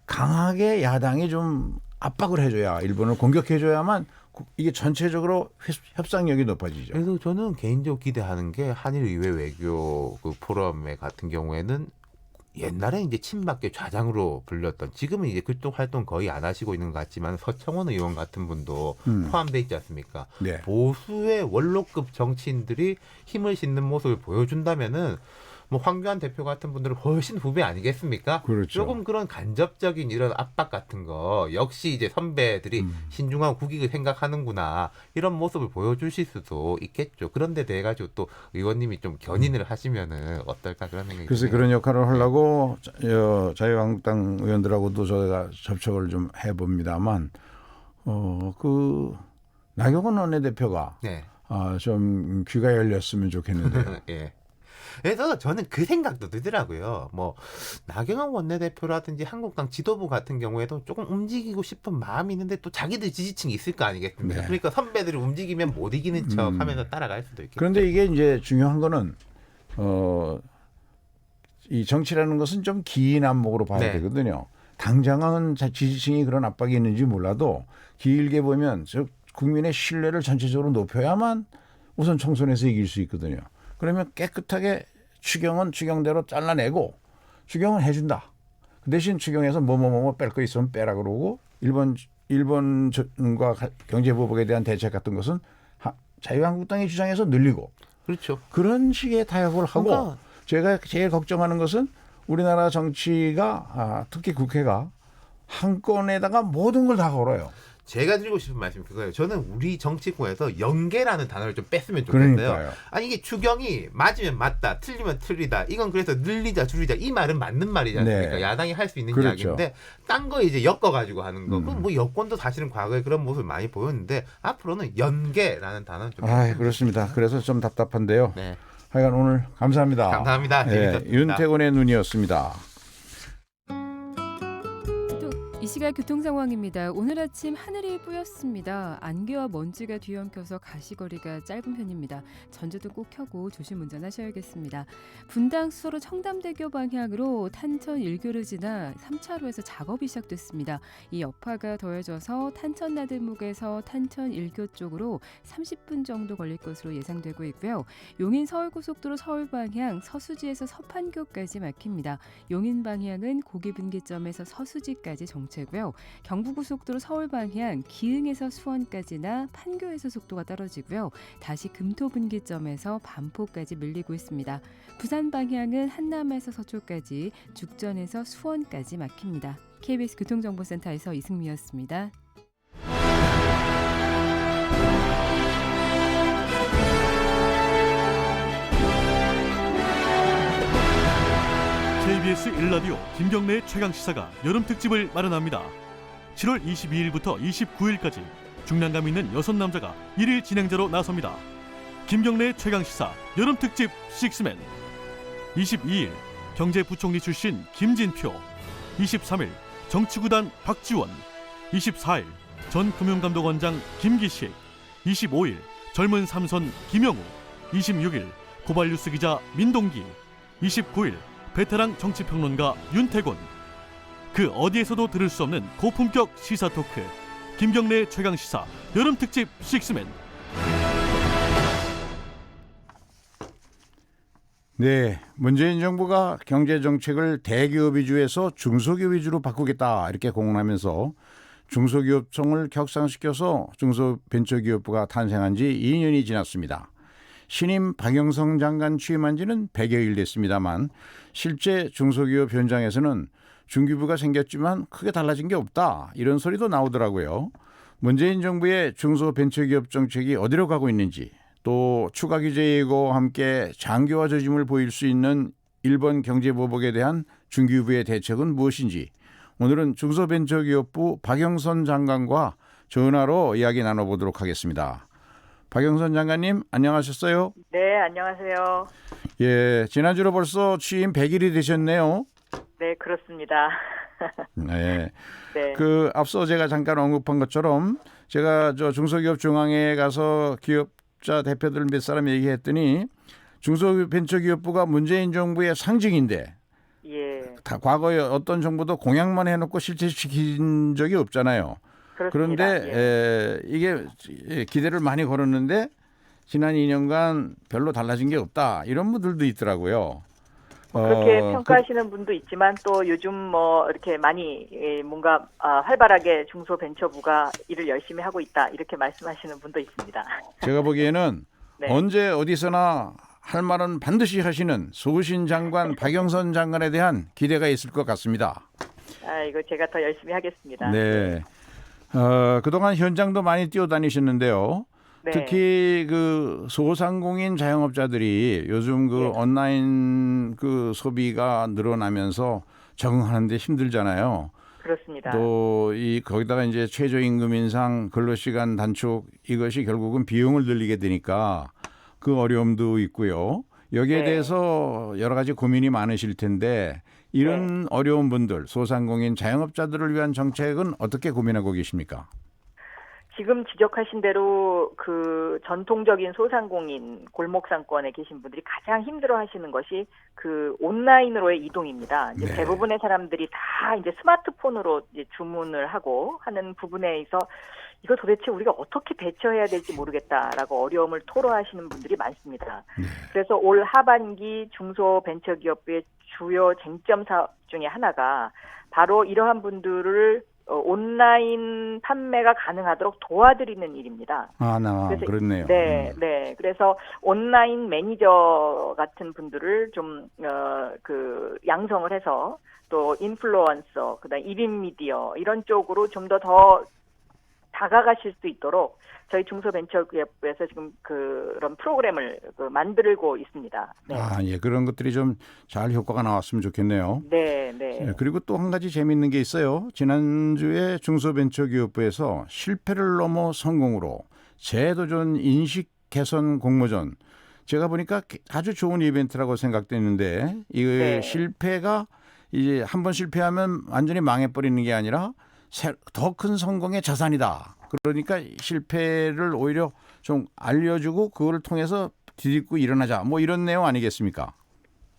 강하게 야당이 좀 압박을 해줘야 일본을 공격해줘야만 이게 전체적으로 협상력이 높아지죠. 그래서 저는 개인적으로 기대하는 게 한일 의회 외교 그 포럼에 같은 경우에는 옛날에 이제 친박계 좌장으로 불렸던 지금은 이제 그쪽 활동 거의 안 하시고 있는 것 같지만 서청원 의원 같은 분도 포함돼 있지 않습니까? 네. 보수의 원로급 정치인들이 힘을 싣는 모습을 보여준다면은 뭐 황교안 대표 같은 분들은 훨씬 후배 아니겠습니까? 그렇죠. 조금 그런 간접적인 이런 압박 같은 거 역시 이제 선배들이 신중하고 국익을 생각하는구나 이런 모습을 보여주실 수도 있겠죠. 그런데 대해 가지고 또 의원님이 좀 견인을 하시면은 어떨까 그런 생각이 그래서 드네요. 그런 역할을 하려고 자유한국당 의원들하고도 저희가 접촉을 좀 해봅니다만 그 나경원 원내대표가 네. 좀 귀가 열렸으면 좋겠는데요. 예. 그래서 저는 그 생각도 들더라고요. 뭐 나경원 원내대표라든지 한국당 지도부 같은 경우에도 조금 움직이고 싶은 마음이 있는데 또 자기들 지지층이 있을 거 아니겠습니까? 네. 그러니까 선배들이 움직이면 못 이기는 척하면서 따라갈 수도 있겠죠. 그런데 이게 이제 중요한 거는 이 정치라는 것은 좀 긴 안목으로 봐야 네. 되거든요. 당장은 지지층이 그런 압박이 있는지 몰라도 길게 보면 국민의 신뢰를 전체적으로 높여야만 우선 총선에서 이길 수 있거든요. 그러면 깨끗하게 추경은 추경대로 잘라내고 추경은 해준다. 그 대신 추경에서 뭐뭐 뺄 거 있으면 빼라 그러고 일본과 경제보복에 대한 대책 같은 것은 자유한국당의 주장에서 늘리고 그렇죠. 그런 식의 타협을 하고 그러니까 제가 제일 걱정하는 것은 우리나라 정치가 특히 국회가 한 건에다가 모든 걸 다 걸어요. 제가 드리고 싶은 말씀이 그거예요. 저는 우리 정치권에서 연계라는 단어를 좀 뺐으면 좋겠어요. 그러니까요. 아니 이게 추경이 맞으면 맞다, 틀리면 틀리다. 이건 그래서 늘리자, 줄이자 이 말은 맞는 말이지 않습니까? 네. 야당이 할 수 있는 그렇죠. 이야기인데 딴 거 이제 엮어가지고 하는 거. 그럼 뭐 여권도 사실은 과거에 그런 모습을 많이 보였는데 앞으로는 연계라는 단어는 좀. 그렇습니다. 그래서 좀 답답한데요. 네. 하여간 오늘 감사합니다. 감사합니다. 네, 재밌었습니다. 윤태곤의 눈이었습니다. 또 이 이 시각 교통 상황입니다. 오늘 아침 하늘이 뿌였습니다. 안개와 먼지가 뒤엉켜서 가시거리가 짧은 편입니다. 전조등 꼭 켜고 조심 운전하셔야겠습니다. 분당 수서로 청담대교 방향으로 탄천 1교를 지나 3차로에서 작업이 시작됐습니다. 이 여파가 더해져서 탄천 나들목에서 탄천 1교 쪽으로 30분 정도 걸릴 것으로 예상되고 있고요. 용인 서울고속도로 서울 방향 서수지에서 서판교까지 막힙니다. 용인 방향은 고기분기점에서 서수지까지 정체고요. 경부고속도로 서울 방향 기흥에서 수원까지나 판교에서 속도가 떨어지고요. 다시 금토분기점에서 반포까지 밀리고 있습니다. 부산 방향은 한남에서 서초까지, 죽전에서 수원까지 막힙니다. KBS 교통정보센터에서 이승미였습니다. KBS 1라디오 김경래의 최강시사가 여름특집을 마련합니다. 7월 22일부터 29일까지 중량감 있는 6남자가 1일 진행자로 나섭니다. 김경래의 최강시사 여름특집 식스맨. 22일 경제부총리 출신 김진표, 23일 정치구단 박지원, 24일 전 금융감독원장 김기식, 25일 젊은 삼선 김영우, 26일 고발뉴스 기자 민동기, 29일 베테랑 정치평론가 윤태곤. 그 어디에서도 들을 수 없는 고품격 시사 토크. 김경래의 최강시사 여름특집 식스맨. 네, 문재인 정부가 경제정책을 대기업 위주에서 중소기업 위주로 바꾸겠다 이렇게 공언하면서 중소기업청을 격상시켜서 중소벤처기업부가 탄생한 지 2년이 지났습니다. 신임 박영선 장관 취임한 지는 100여일 됐습니다만 실제 중소기업 현장에서는 중기부가 생겼지만 크게 달라진 게 없다 이런 소리도 나오더라고요. 문재인 정부의 중소벤처기업 정책이 어디로 가고 있는지, 또 추가 규제 예고와 함께 장기화 조짐을 보일 수 있는 일본 경제보복에 대한 중기부의 대책은 무엇인지 오늘은 중소벤처기업부 박영선 장관과 전화로 이야기 나눠보도록 하겠습니다. 박영선 장관님 안녕하셨어요? 네, 안녕하세요. 예, 지난주로 벌써 취임 100일이 되셨네요. 네, 그렇습니다. 네. 네. 그 앞서 제가 잠깐 언급한 것처럼 제가 저 중소기업 중앙회에 가서 기업자 대표들 몇 사람 얘기했더니 중소벤처기업부가 문재인 정부의 상징인데 예. 다 과거에 어떤 정부도 공약만 해놓고 실체시킨 적이 없잖아요. 그렇습니다. 그런데 예. 이게 기대를 많이 걸었는데 지난 2년간 별로 달라진 게 없다 이런 분들도 있더라고요. 그렇게 평가하시는 분도 있지만 또 요즘 뭐 이렇게 많이 뭔가 활발하게 중소벤처부가 일을 열심히 하고 있다 이렇게 말씀하시는 분도 있습니다. 제가 보기에는 네. 언제 어디서나 할 말은 반드시 하시는 소신 장관 박영선 장관에 대한 기대가 있을 것 같습니다. 이거 제가 더 열심히 하겠습니다. 네. 그동안 현장도 많이 뛰어다니셨는데요. 네. 특히 그 소상공인 자영업자들이 요즘 그 네. 온라인 그 소비가 늘어나면서 적응하는데 힘들잖아요. 그렇습니다. 또 이 거기다가 이제 최저임금 인상, 근로시간 단축 이것이 결국은 비용을 늘리게 되니까 그 어려움도 있고요. 여기에 네. 대해서 여러 가지 고민이 많으실 텐데 이런 어려운 분들, 소상공인 자영업자들을 위한 정책은 어떻게 고민하고 계십니까? 지금 지적하신 대로 그 전통적인 소상공인 골목 상권에 계신 분들이 가장 힘들어하시는 것이 그 온라인으로의 이동입니다. 이제 네. 대부분의 사람들이 다 이제 스마트폰으로 이제 주문을 하고 하는 부분에 있어 이거 도대체 우리가 어떻게 대처해야 될지 모르겠다라고 어려움을 토로하시는 분들이 많습니다. 네. 그래서 올 하반기 중소벤처기업부의 주요 쟁점 사업 중에 하나가 바로 이러한 분들을 온라인 판매가 가능하도록 도와드리는 일입니다. 그래서, 그렇네요. 네, 네. 그래서 온라인 매니저 같은 분들을 좀 그 양성을 해서 또 인플루언서, 그다음 1인 미디어 이런 쪽으로 좀 더 다가가실 수 있도록 저희 중소벤처기업부에서 지금 그런 프로그램을 만들고 있습니다. 네. 예, 그런 것들이 좀 잘 효과가 나왔으면 좋겠네요. 네, 네. 예, 그리고 또 한 가지 재미있는 게 있어요. 지난주에 중소벤처기업부에서 실패를 넘어 성공으로 제도전 인식 개선 공모전, 제가 보니까 아주 좋은 이벤트라고 생각되는데 이 네. 실패가 이제 한번 실패하면 완전히 망해버리는 게 아니라 더 큰 성공의 자산이다. 그러니까 실패를 오히려 좀 알려주고 그거를 통해서 뒤집고 일어나자. 뭐 이런 내용 아니겠습니까?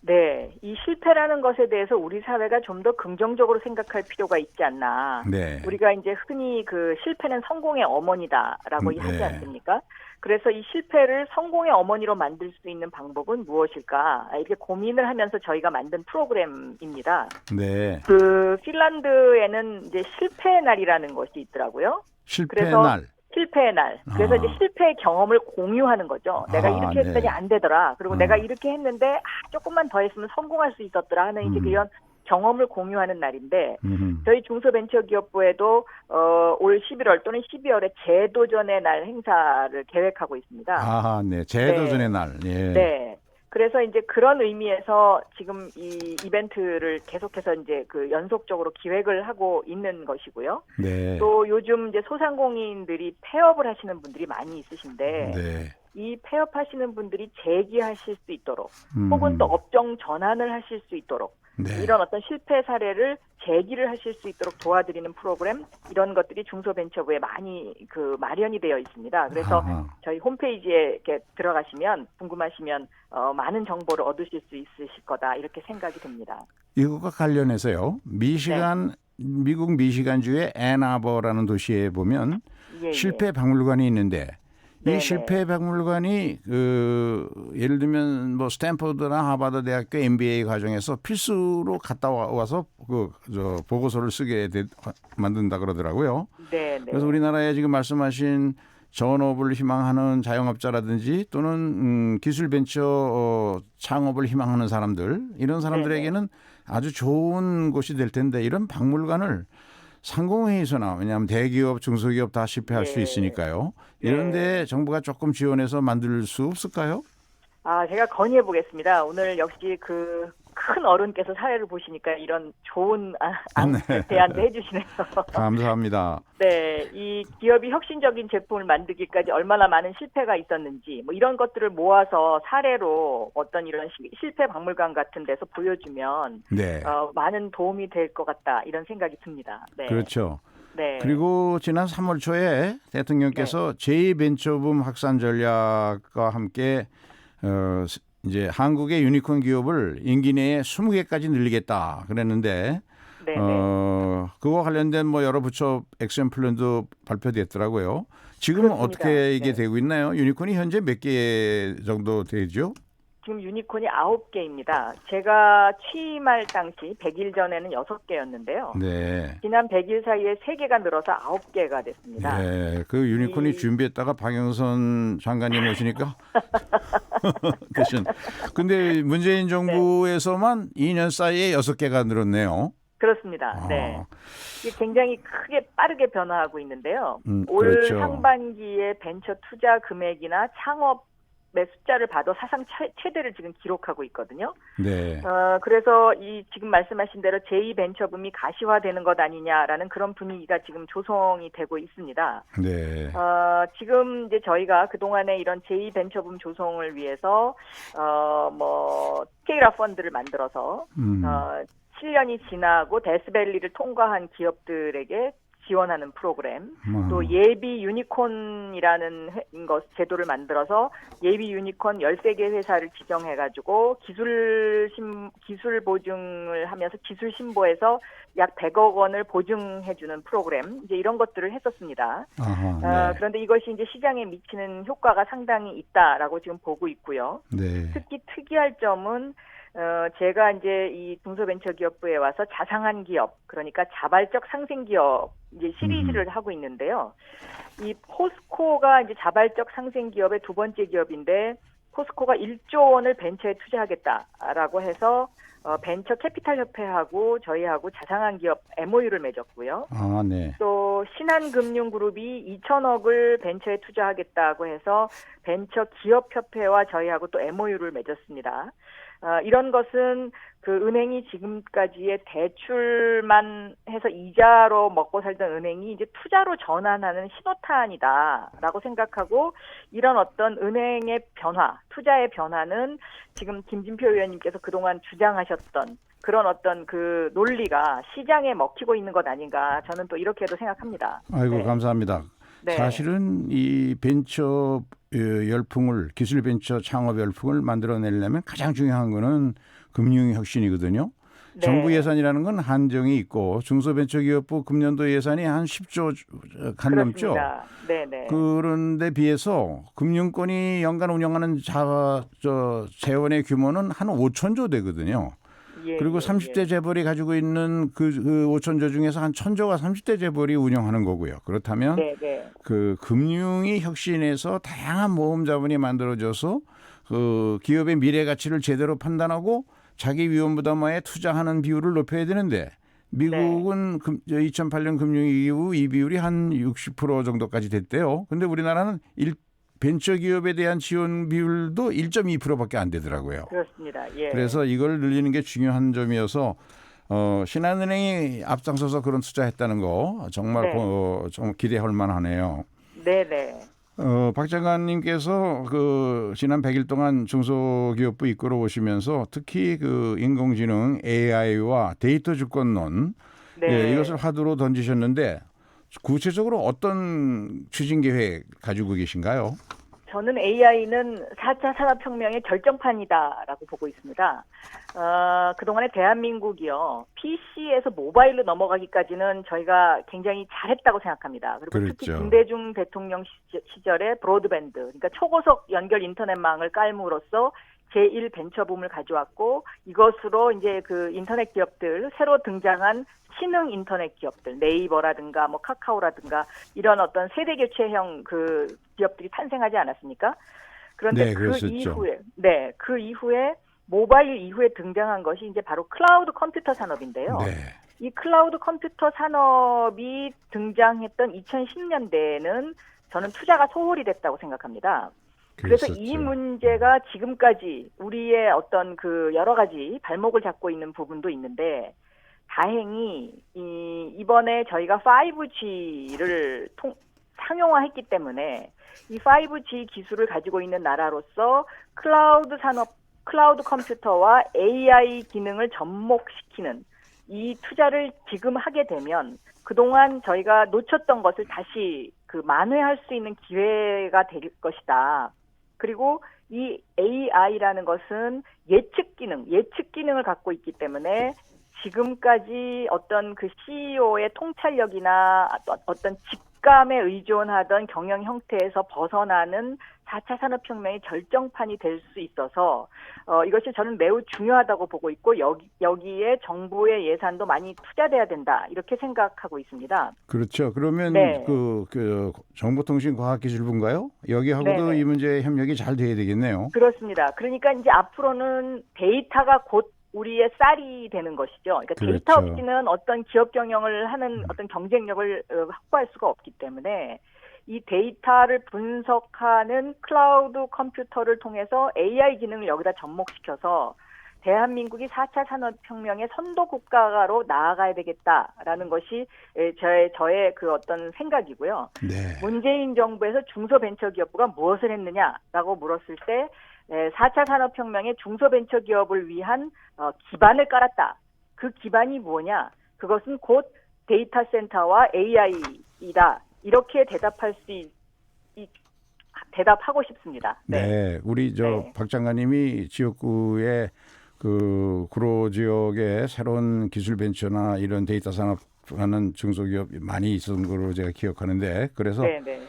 네, 이 실패라는 것에 대해서 우리 사회가 좀 더 긍정적으로 생각할 필요가 있지 않나. 네. 우리가 이제 흔히 그 실패는 성공의 어머니다라고 네. 하지 않습니까? 그래서 이 실패를 성공의 어머니로 만들 수 있는 방법은 무엇일까? 이렇게 고민을 하면서 저희가 만든 프로그램입니다. 네. 그 핀란드에는 이제 실패의 날이라는 것이 있더라고요. 실패의 그래서 날. 실패의 날. 그래서 아. 이제 실패의 경험을 공유하는 거죠. 내가 아, 이렇게 했더니 네. 안 되더라. 그리고 내가 이렇게 했는데 조금만 더 했으면 성공할 수 있었더라 하는 이제 이런 경험을 공유하는 날인데 저희 중소벤처기업부에도 올 11월 또는 12월에 재도전의 날 행사를 계획하고 있습니다. 아, 네. 재도전의 날. 예. 네. 그래서 이제 그런 의미에서 지금 이 이벤트를 계속해서 이제 그 연속적으로 기획을 하고 있는 것이고요. 네. 또 요즘 이제 소상공인들이 폐업을 하시는 분들이 많이 있으신데 네. 이 폐업하시는 분들이 재기하실 수 있도록 혹은 또 업종 전환을 하실 수 있도록 네. 이런 어떤 실패 사례를 재기를 하실 수 있도록 도와드리는 프로그램 이런 것들이 중소벤처부에 많이 그 마련이 되어 있습니다. 그래서 아하. 저희 홈페이지에 이렇게 들어가시면 궁금하시면 많은 정보를 얻으실 수 있으실 거다 이렇게 생각이 듭니다. 이것과 관련해서요. 미국 미시간주의 앤아버라는 도시에 보면 예, 실패 박물관이 있는데 이 네네. 실패 박물관이 예를 들면 뭐 스탠퍼드나 하버드 대학교 MBA 과정에서 필수로 갔다 와서 보고서를 쓰게 만든다 그러더라고요. 네, 네. 그래서 우리나라에 지금 말씀하신 전업을 희망하는 자영업자라든지 또는 기술 벤처 창업을 희망하는 사람들 이런 사람들에게는 아주 좋은 곳이 될 텐데 이런 박물관을 상공회의소나 왜냐하면 대기업, 중소기업 다 실패할 수 있으니까요. 이런데 정부가 조금 지원해서 만들 수 없을까요? 제가 건의해 보겠습니다. 오늘 역시 그 큰 어른께서 사회를 보시니까 이런 좋은 대안도 해주시네요. 감사합니다. 네, 이 기업이 혁신적인 제품을 만들기까지 얼마나 많은 실패가 있었는지 뭐 이런 것들을 모아서 사례로 어떤 이런 실패 박물관 같은 데서 보여주면 네. 많은 도움이 될 것 같다 이런 생각이 듭니다. 네. 그렇죠. 네. 그리고 지난 3월 초에 대통령께서 제2벤처붐 확산 전략과 함께 이제 한국의 유니콘 기업을 임기 내에 20개까지 늘리겠다 그랬는데 그거 관련된 뭐 여러 부처 액션 플랜도 발표됐더라고요. 지금 그렇습니다. 어떻게 이게 네. 되고 있나요? 유니콘이 현재 몇 개 정도 되죠? 지금 유니콘이 9개입니다. 제가 취임할 당시 100일 전에는 6개였는데요. 네. 지난 100일 사이에 3개가 늘어서 9개가 됐습니다. 네. 그 유니콘이 준비했다가 박영선 장관님 오시니까 대신. 근데 문재인 정부에서만 2년 사이에 6개가 늘었네요. 그렇습니다. 네. 이게 굉장히 크게 빠르게 변화하고 있는데요. 올 그렇죠. 상반기에 벤처 투자 금액이나 창업의 숫자를 봐도 사상 최대를 지금 기록하고 있거든요. 네. 그래서 이 지금 말씀하신 대로 제2벤처붐이 가시화되는 것 아니냐라는 그런 분위기가 지금 조성이 되고 있습니다. 네. 지금 이제 저희가 그동안에 이런 제2벤처붐 조성을 위해서 뭐 스케일업 펀드를 만들어서 7년이 지나고 데스밸리를 통과한 기업들에게 지원하는 프로그램, 또 예비 유니콘이라는 제도를 만들어서 예비 유니콘 13개 회사를 지정해가지고 기술 보증을 하면서 기술 신보에서 약 100억 원을 보증해주는 프로그램, 이제 이런 것들을 했었습니다. 네. 그런데 이것이 이제 시장에 미치는 효과가 상당히 있다라고 지금 보고 있고요. 네. 특히 특이할 점은 제가 이제 이 중소벤처기업부에 와서 자상한 기업, 그러니까 자발적 상생기업 이제 시리즈를 하고 있는데요. 이 포스코가 이제 자발적 상생기업의 두 번째 기업인데 포스코가 1조 원을 벤처에 투자하겠다라고 해서 벤처 캐피탈 협회하고 저희하고 자상한 기업 MOU를 맺었고요. 네. 또 신한금융그룹이 2천억을 벤처에 투자하겠다고 해서 벤처 기업협회와 저희하고 또 MOU를 맺었습니다. 이런 것은 그 은행이 지금까지의 대출만 해서 이자로 먹고 살던 은행이 이제 투자로 전환하는 신호탄이다라고 생각하고 이런 어떤 은행의 변화, 투자의 변화는 지금 김진표 의원님께서 그동안 주장하셨던 그런 어떤 그 논리가 시장에 먹히고 있는 것 아닌가 저는 또 이렇게도 생각합니다. 아이고 네. 감사합니다. 네. 사실은 이 벤처 열풍을 기술 벤처 창업 열풍을 만들어내려면 가장 중요한 거는 금융 혁신이거든요. 네. 정부 예산이라는 건 한정이 있고 중소벤처기업부 금년도 예산이 한 10조 간 넘죠. 네네. 그런데 비해서 금융권이 연간 운영하는 재원의 규모는 한 5천조 되거든요. 예, 그리고 예, 30대 재벌이 가지고 있는 그 5천조 중에서 한 1,000조가 30대 재벌이 운영하는 거고요. 그렇다면 네네. 그 금융이 혁신해서 다양한 모험 자본이 만들어져서 그 기업의 미래 가치를 제대로 판단하고 자기 위험 부담화에 투자하는 비율을 높여야 되는데 미국은 2008년 금융위기 이후 이 비율이 한 60% 정도까지 됐대요. 근데 우리나라는 벤처 기업에 대한 지원 비율도 1.2%밖에 안 되더라고요. 그렇습니다. 예. 그래서 이걸 늘리는 게 중요한 점이어서 신한은행이 앞장서서 그런 투자했다는 거 정말 네. 좀 기대할 만하네요. 네네. 박 장관님께서 그 지난 100일 동안 중소기업부 이끌어 오시면서 특히 그 인공지능 AI와 데이터 주권론 네. 이것을 화두로 던지셨는데 구체적으로 어떤 추진 계획 가지고 계신가요? 저는 AI는 4차 산업혁명의 결정판이다라고 보고 있습니다. 그동안에 대한민국이요. PC에서 모바일로 넘어가기까지는 저희가 굉장히 잘했다고 생각합니다. 그리고 그렇죠. 특히 김대중 대통령 시절에 브로드밴드, 그러니까 초고속 연결 인터넷망을 깔므로써 제1 벤처붐을 가져왔고 이것으로 이제 그 인터넷 기업들 새로 등장한 신흥 인터넷 기업들 네이버라든가 뭐 카카오라든가 이런 어떤 세대 교체형 그 기업들이 탄생하지 않았습니까? 그런데 네, 그 이후에 모바일 이후에 등장한 것이 이제 바로 클라우드 컴퓨터 산업인데요. 네. 이 클라우드 컴퓨터 산업이 등장했던 2010년대에는 저는 투자가 소홀히 됐다고 생각합니다. 그래서 이 그랬었죠. 문제가 지금까지 우리의 어떤 그 여러 가지 발목을 잡고 있는 부분도 있는데 다행히 이번에 저희가 5G를 상용화했기 때문에 이 5G 기술을 가지고 있는 나라로서 클라우드 컴퓨터와 AI 기능을 접목시키는 이 투자를 지금 하게 되면 그동안 저희가 놓쳤던 것을 다시 그 만회할 수 있는 기회가 될 것이다. 그리고 이 AI라는 것은 예측 기능을 갖고 있기 때문에 지금까지 어떤 그 CEO의 통찰력이나 어떤 직감에 의존하던 경영 형태에서 벗어나는 4차 산업혁명의 결정판이 될 수 있어서 이것이 저는 매우 중요하다고 보고 있고 여기에 정부의 예산도 많이 투자돼야 된다 이렇게 생각하고 있습니다. 그렇죠. 그러면 네. 그 정보통신과학기술부인가요? 여기하고도 네네. 이 문제 협력이 잘 돼야 되겠네요. 그렇습니다. 그러니까 이제 앞으로는 데이터가 곧 우리의 쌀이 되는 것이죠. 그러니까 데이터 그렇죠. 없이는 어떤 기업 경영을 하는 어떤 경쟁력을 확보할 수가 없기 때문에 이 데이터를 분석하는 클라우드 컴퓨터를 통해서 AI 기능을 여기다 접목시켜서 대한민국이 4차 산업혁명의 선도 국가로 나아가야 되겠다라는 것이 저의 그 어떤 생각이고요. 네. 문재인 정부에서 중소벤처기업부가 무엇을 했느냐라고 물었을 때 4차 산업혁명의 중소벤처기업을 위한 기반을 깔았다. 그 기반이 뭐냐? 그것은 곧 데이터 센터와 AI이다. 이렇게 대답하고 싶습니다. 네. 우리 네. 박 장관님이 지역구의 그 구로 지역에 새로운 기술 벤처나 이런 데이터 산업 하는 중소기업이 많이 있었던 걸로 제가 기억하는데 그래서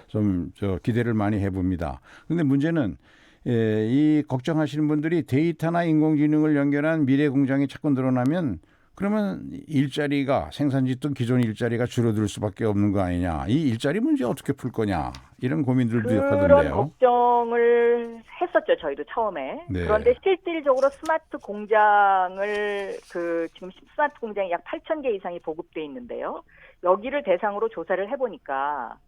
좀 기대를 많이 해봅니다. 그런데 문제는 이 걱정하시는 분들이 데이터나 인공지능을 연결한 미래 공장이 자꾸 늘어나면 그러면 일자리가 생산짓던 기존 일자리가 줄어들 수밖에 없는 거 아니냐. 이 일자리 문제 어떻게 풀 거냐. 이런 고민들도 하던데요. 그런 걱정을 했었죠. 저희도 처음에. 네. 그런데 실질적으로 스마트 공장을 지금 스마트 공장이 약 8,000개 이상이 보급돼 있는데요. 여기를 대상으로 조사를 해보니까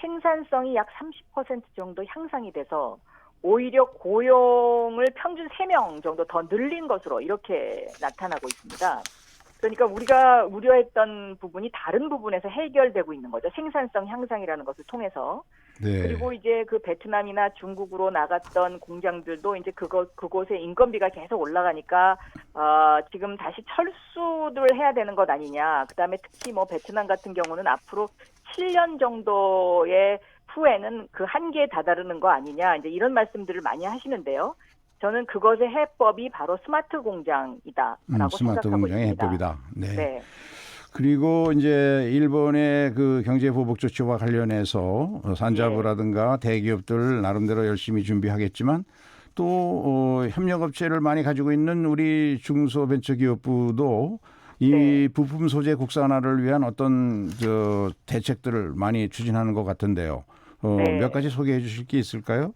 생산성이 약 30% 정도 향상이 돼서 오히려 고용을 평균 3명 정도 더 늘린 것으로 이렇게 나타나고 있습니다. 그러니까 우리가 우려했던 부분이 다른 부분에서 해결되고 있는 거죠. 생산성 향상이라는 것을 통해서. 네. 그리고 이제 그 베트남이나 중국으로 나갔던 공장들도 이제 그곳에 인건비가 계속 올라가니까 지금 다시 철수를 해야 되는 것 아니냐. 그다음에 특히 뭐 베트남 같은 경우는 앞으로 7년 정도의 후에는 그 한계에 다다르는 거 아니냐. 이제 이런 말씀들을 많이 하시는데요. 저는 그것의 해법이 바로 스마트 공장이다라고 스마트 생각하고 공장의 있습니다. 해법이다. 네. 네. 그리고 이제 일본의 그 경제 보복 조치와 관련해서 산자부라든가 대기업들 나름대로 열심히 준비하겠지만 또 협력업체를 많이 가지고 있는 우리 중소벤처기업부도 이 네. 부품 소재 국산화를 위한 어떤 대책들을 많이 추진하는 것 같은데요. 네. 몇 가지 소개해 주실 게 있을까요?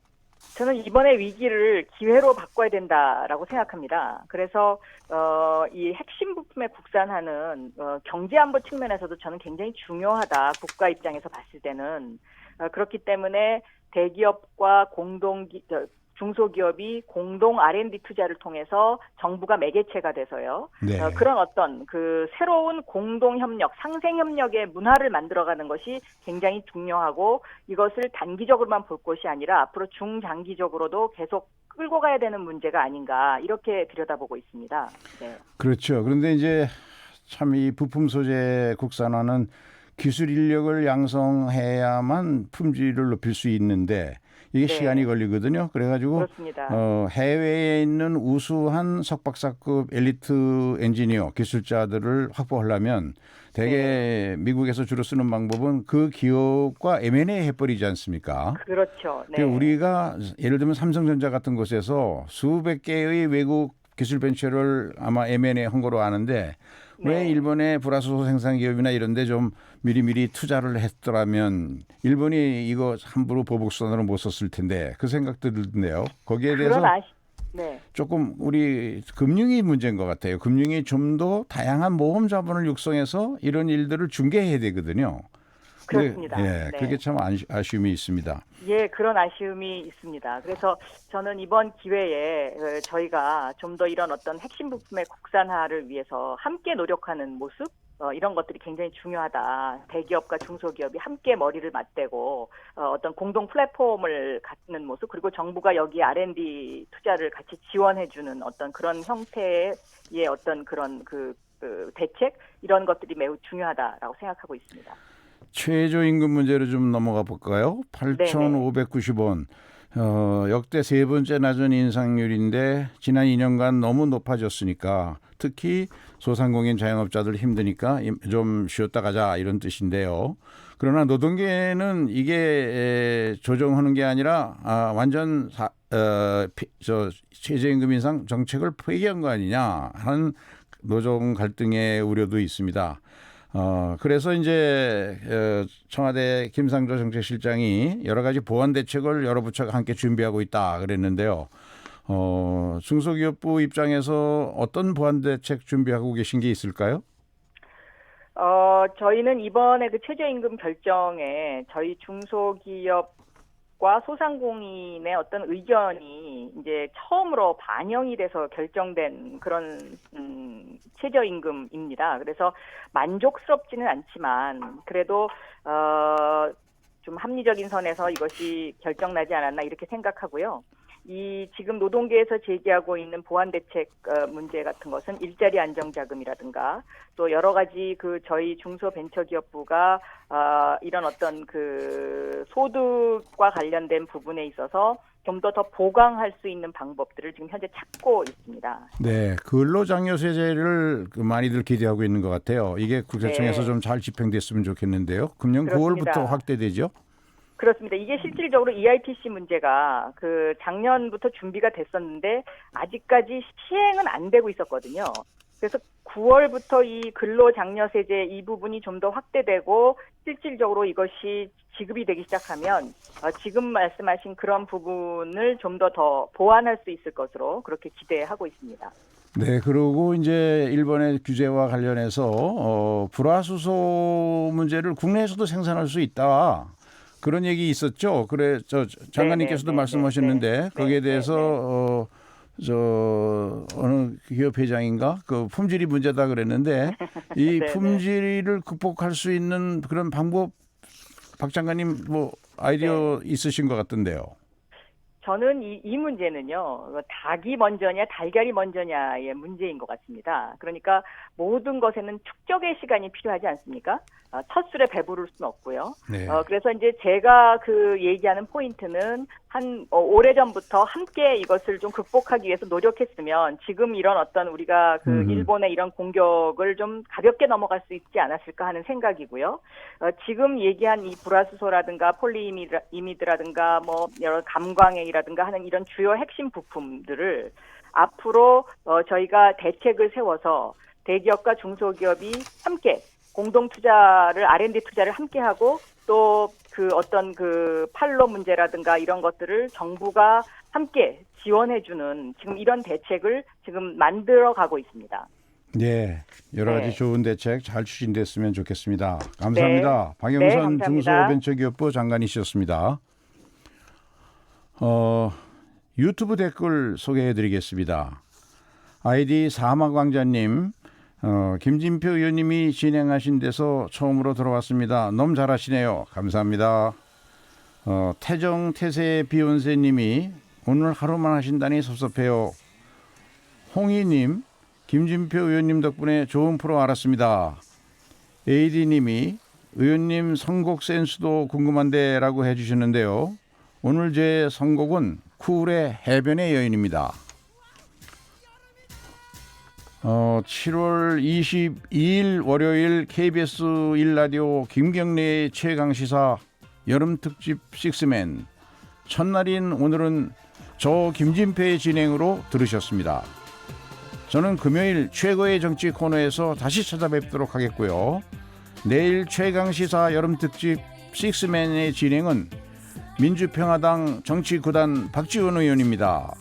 저는 이번의 위기를 기회로 바꿔야 된다라고 생각합니다. 그래서 이 핵심 부품의 국산화는 경제안보 측면에서도 저는 굉장히 중요하다. 국가 입장에서 봤을 때는. 그렇기 때문에 대기업과 중소기업이 공동 R&D 투자를 통해서 정부가 매개체가 돼서요. 네. 그런 어떤 그 새로운 공동 협력, 상생 협력의 문화를 만들어가는 것이 굉장히 중요하고 이것을 단기적으로만 볼 것이 아니라 앞으로 중장기적으로도 계속 끌고 가야 되는 문제가 아닌가 이렇게 들여다보고 있습니다. 네. 그렇죠. 그런데 이제 참 이 부품 소재 국산화는 기술 인력을 양성해야만 품질을 높일 수 있는데 이게 네. 시간이 걸리거든요. 그래가지고 그렇습니다. 해외에 있는 우수한 석박사급 엘리트 엔지니어 기술자들을 확보하려면 대개 미국에서 주로 쓰는 방법은 그 기업과 M&A 해버리지 않습니까? 그렇죠. 네. 그러니까 우리가 예를 들면 삼성전자 같은 곳에서 수백 개의 외국 기술 벤처를 아마 M&A 한 거로 아는데 왜 네. 일본의 불화수소 생산 기업이나 이런 데 좀 미리미리 투자를 했더라면 일본이 이거 함부로 보복선언을 못 썼을 텐데 그 생각도 들던데요. 거기에 대해서 네. 조금 우리 금융이 문제인 것 같아요. 금융이 좀 더 다양한 모험 자본을 육성해서 이런 일들을 중개해야 되거든요. 그렇습니다. 예, 네. 그게 참 아쉬움이 있습니다. 예, 그런 아쉬움이 있습니다. 그래서 저는 이번 기회에 저희가 좀 더 이런 어떤 핵심 부품의 국산화를 위해서 함께 노력하는 모습 이런 것들이 굉장히 중요하다. 대기업과 중소기업이 함께 머리를 맞대고 어떤 공동 플랫폼을 갖는 모습 그리고 정부가 여기 R&D 투자를 같이 지원해주는 어떤 그런 형태의 어떤 그런 그 대책 이런 것들이 매우 중요하다라고 생각하고 있습니다. 최저임금 문제로 좀 넘어가 볼까요? 8,590원. 역대 세 번째 낮은 인상률인데 지난 2년간 너무 높아졌으니까 특히 소상공인 자영업자들 힘드니까 좀 쉬었다 가자 이런 뜻인데요. 그러나 노동계는 이게 조정하는 게 아니라 완전 최저임금 인상 정책을 폐기한 거 아니냐 하는 노동 갈등의 우려도 있습니다. 그래서 이제 청와대 김상조 정책실장이 여러 가지 보완 대책을 여러 부처가 함께 준비하고 있다 그랬는데요. 중소기업부 입장에서 어떤 보완 대책 준비하고 계신 게 있을까요? 저희는 이번에 그 최저임금 결정에 저희 중소기업과 소상공인의 어떤 의견이 이제 처음으로 반영이 돼서 결정된 그런 최저임금입니다. 그래서 만족스럽지는 않지만 그래도 좀 합리적인 선에서 이것이 결정나지 않았나 이렇게 생각하고요. 이 지금 노동계에서 제기하고 있는 보완 대책 문제 같은 것은 일자리 안정자금이라든가 또 여러 가지 그 저희 중소벤처기업부가 이런 어떤 그 소득과 관련된 부분에 있어서 좀 더 보강할 수 있는 방법들을 지금 현재 찾고 있습니다. 네, 근로장려세제를 많이들 기대하고 있는 것 같아요. 이게 국세청에서 네. 좀 잘 집행됐으면 좋겠는데요. 금년 그렇습니다. 9월부터 확대되죠? 그렇습니다. 이게 실질적으로 EITC 문제가 그 작년부터 준비가 됐었는데 아직까지 시행은 안 되고 있었거든요. 그래서 9월부터 이 근로장려세제 이 부분이 좀 더 확대되고 실질적으로 이것이 지급이 되기 시작하면 지금 말씀하신 그런 부분을 좀 더 보완할 수 있을 것으로 그렇게 기대하고 있습니다. 네, 그리고 이제 일본의 규제와 관련해서 불화수소 문제를 국내에서도 생산할 수 있다. 그런 얘기 있었죠. 그래 저 장관님께서도 네, 말씀하셨는데 네, 거기에 네, 대해서 어느 기업 회장인가 그 품질이 문제다 그랬는데 이 네, 품질을 극복할 수 있는 그런 방법 박 장관님 뭐 아이디어 있으신 것 같던데요. 저는 이 문제는요, 닭이 먼저냐, 달걀이 먼저냐의 문제인 것 같습니다. 그러니까 모든 것에는 축적의 시간이 필요하지 않습니까? 첫 술에 배부를 수는 없고요. 네. 그래서 이제 제가 그 얘기하는 포인트는 오래전부터 함께 이것을 좀 극복하기 위해서 노력했으면 지금 이런 어떤 우리가 그 일본의 이런 공격을 좀 가볍게 넘어갈 수 있지 않았을까 하는 생각이고요. 지금 얘기한 이 불화수소라든가 폴리이미드라든가 뭐 여러 감광액이라든가 하는 이런 주요 핵심 부품들을 앞으로 저희가 대책을 세워서 대기업과 중소기업이 함께 공동 투자를 R&D 투자를 함께 하고 또 그 어떤 그 판로 문제라든가 이런 것들을 정부가 함께 지원해주는 지금 이런 대책을 지금 만들어 가고 있습니다. 네, 여러 가지 네. 좋은 대책 잘 추진됐으면 좋겠습니다. 감사합니다. 네. 박영선 네, 감사합니다. 중소벤처기업부 장관이셨습니다. 유튜브 댓글 소개해드리겠습니다. 아이디 사막왕자님, 김진표 의원님이 진행하신 데서 처음으로 들어왔습니다. 너무 잘하시네요. 감사합니다. 태정태세 비욘세님이 오늘 하루만 하신다니 섭섭해요. 홍희님, 김진표 의원님 덕분에 좋은 프로 알았습니다. AD님이 의원님 선곡 센스도 궁금한데 라고 해주셨는데요. 오늘 제 선곡은 쿨의 해변의 여인입니다. 7월 22일 월요일 KBS 1라디오 김경래의 최강시사 여름특집 식스맨 첫날인 오늘은 저 김진표의 진행으로 들으셨습니다. 저는 금요일 최고의 정치 코너에서 다시 찾아뵙도록 하겠고요. 내일 최강시사 여름특집 식스맨의 진행은 민주평화당 정치구단 박지원 의원입니다.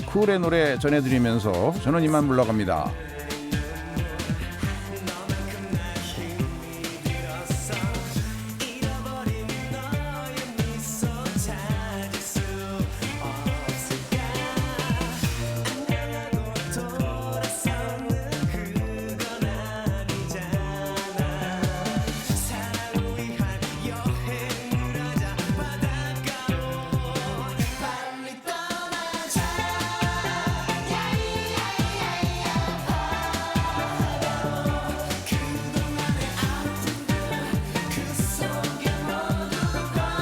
쿨의 노래 전해드리면서 저는 이만 물러갑니다.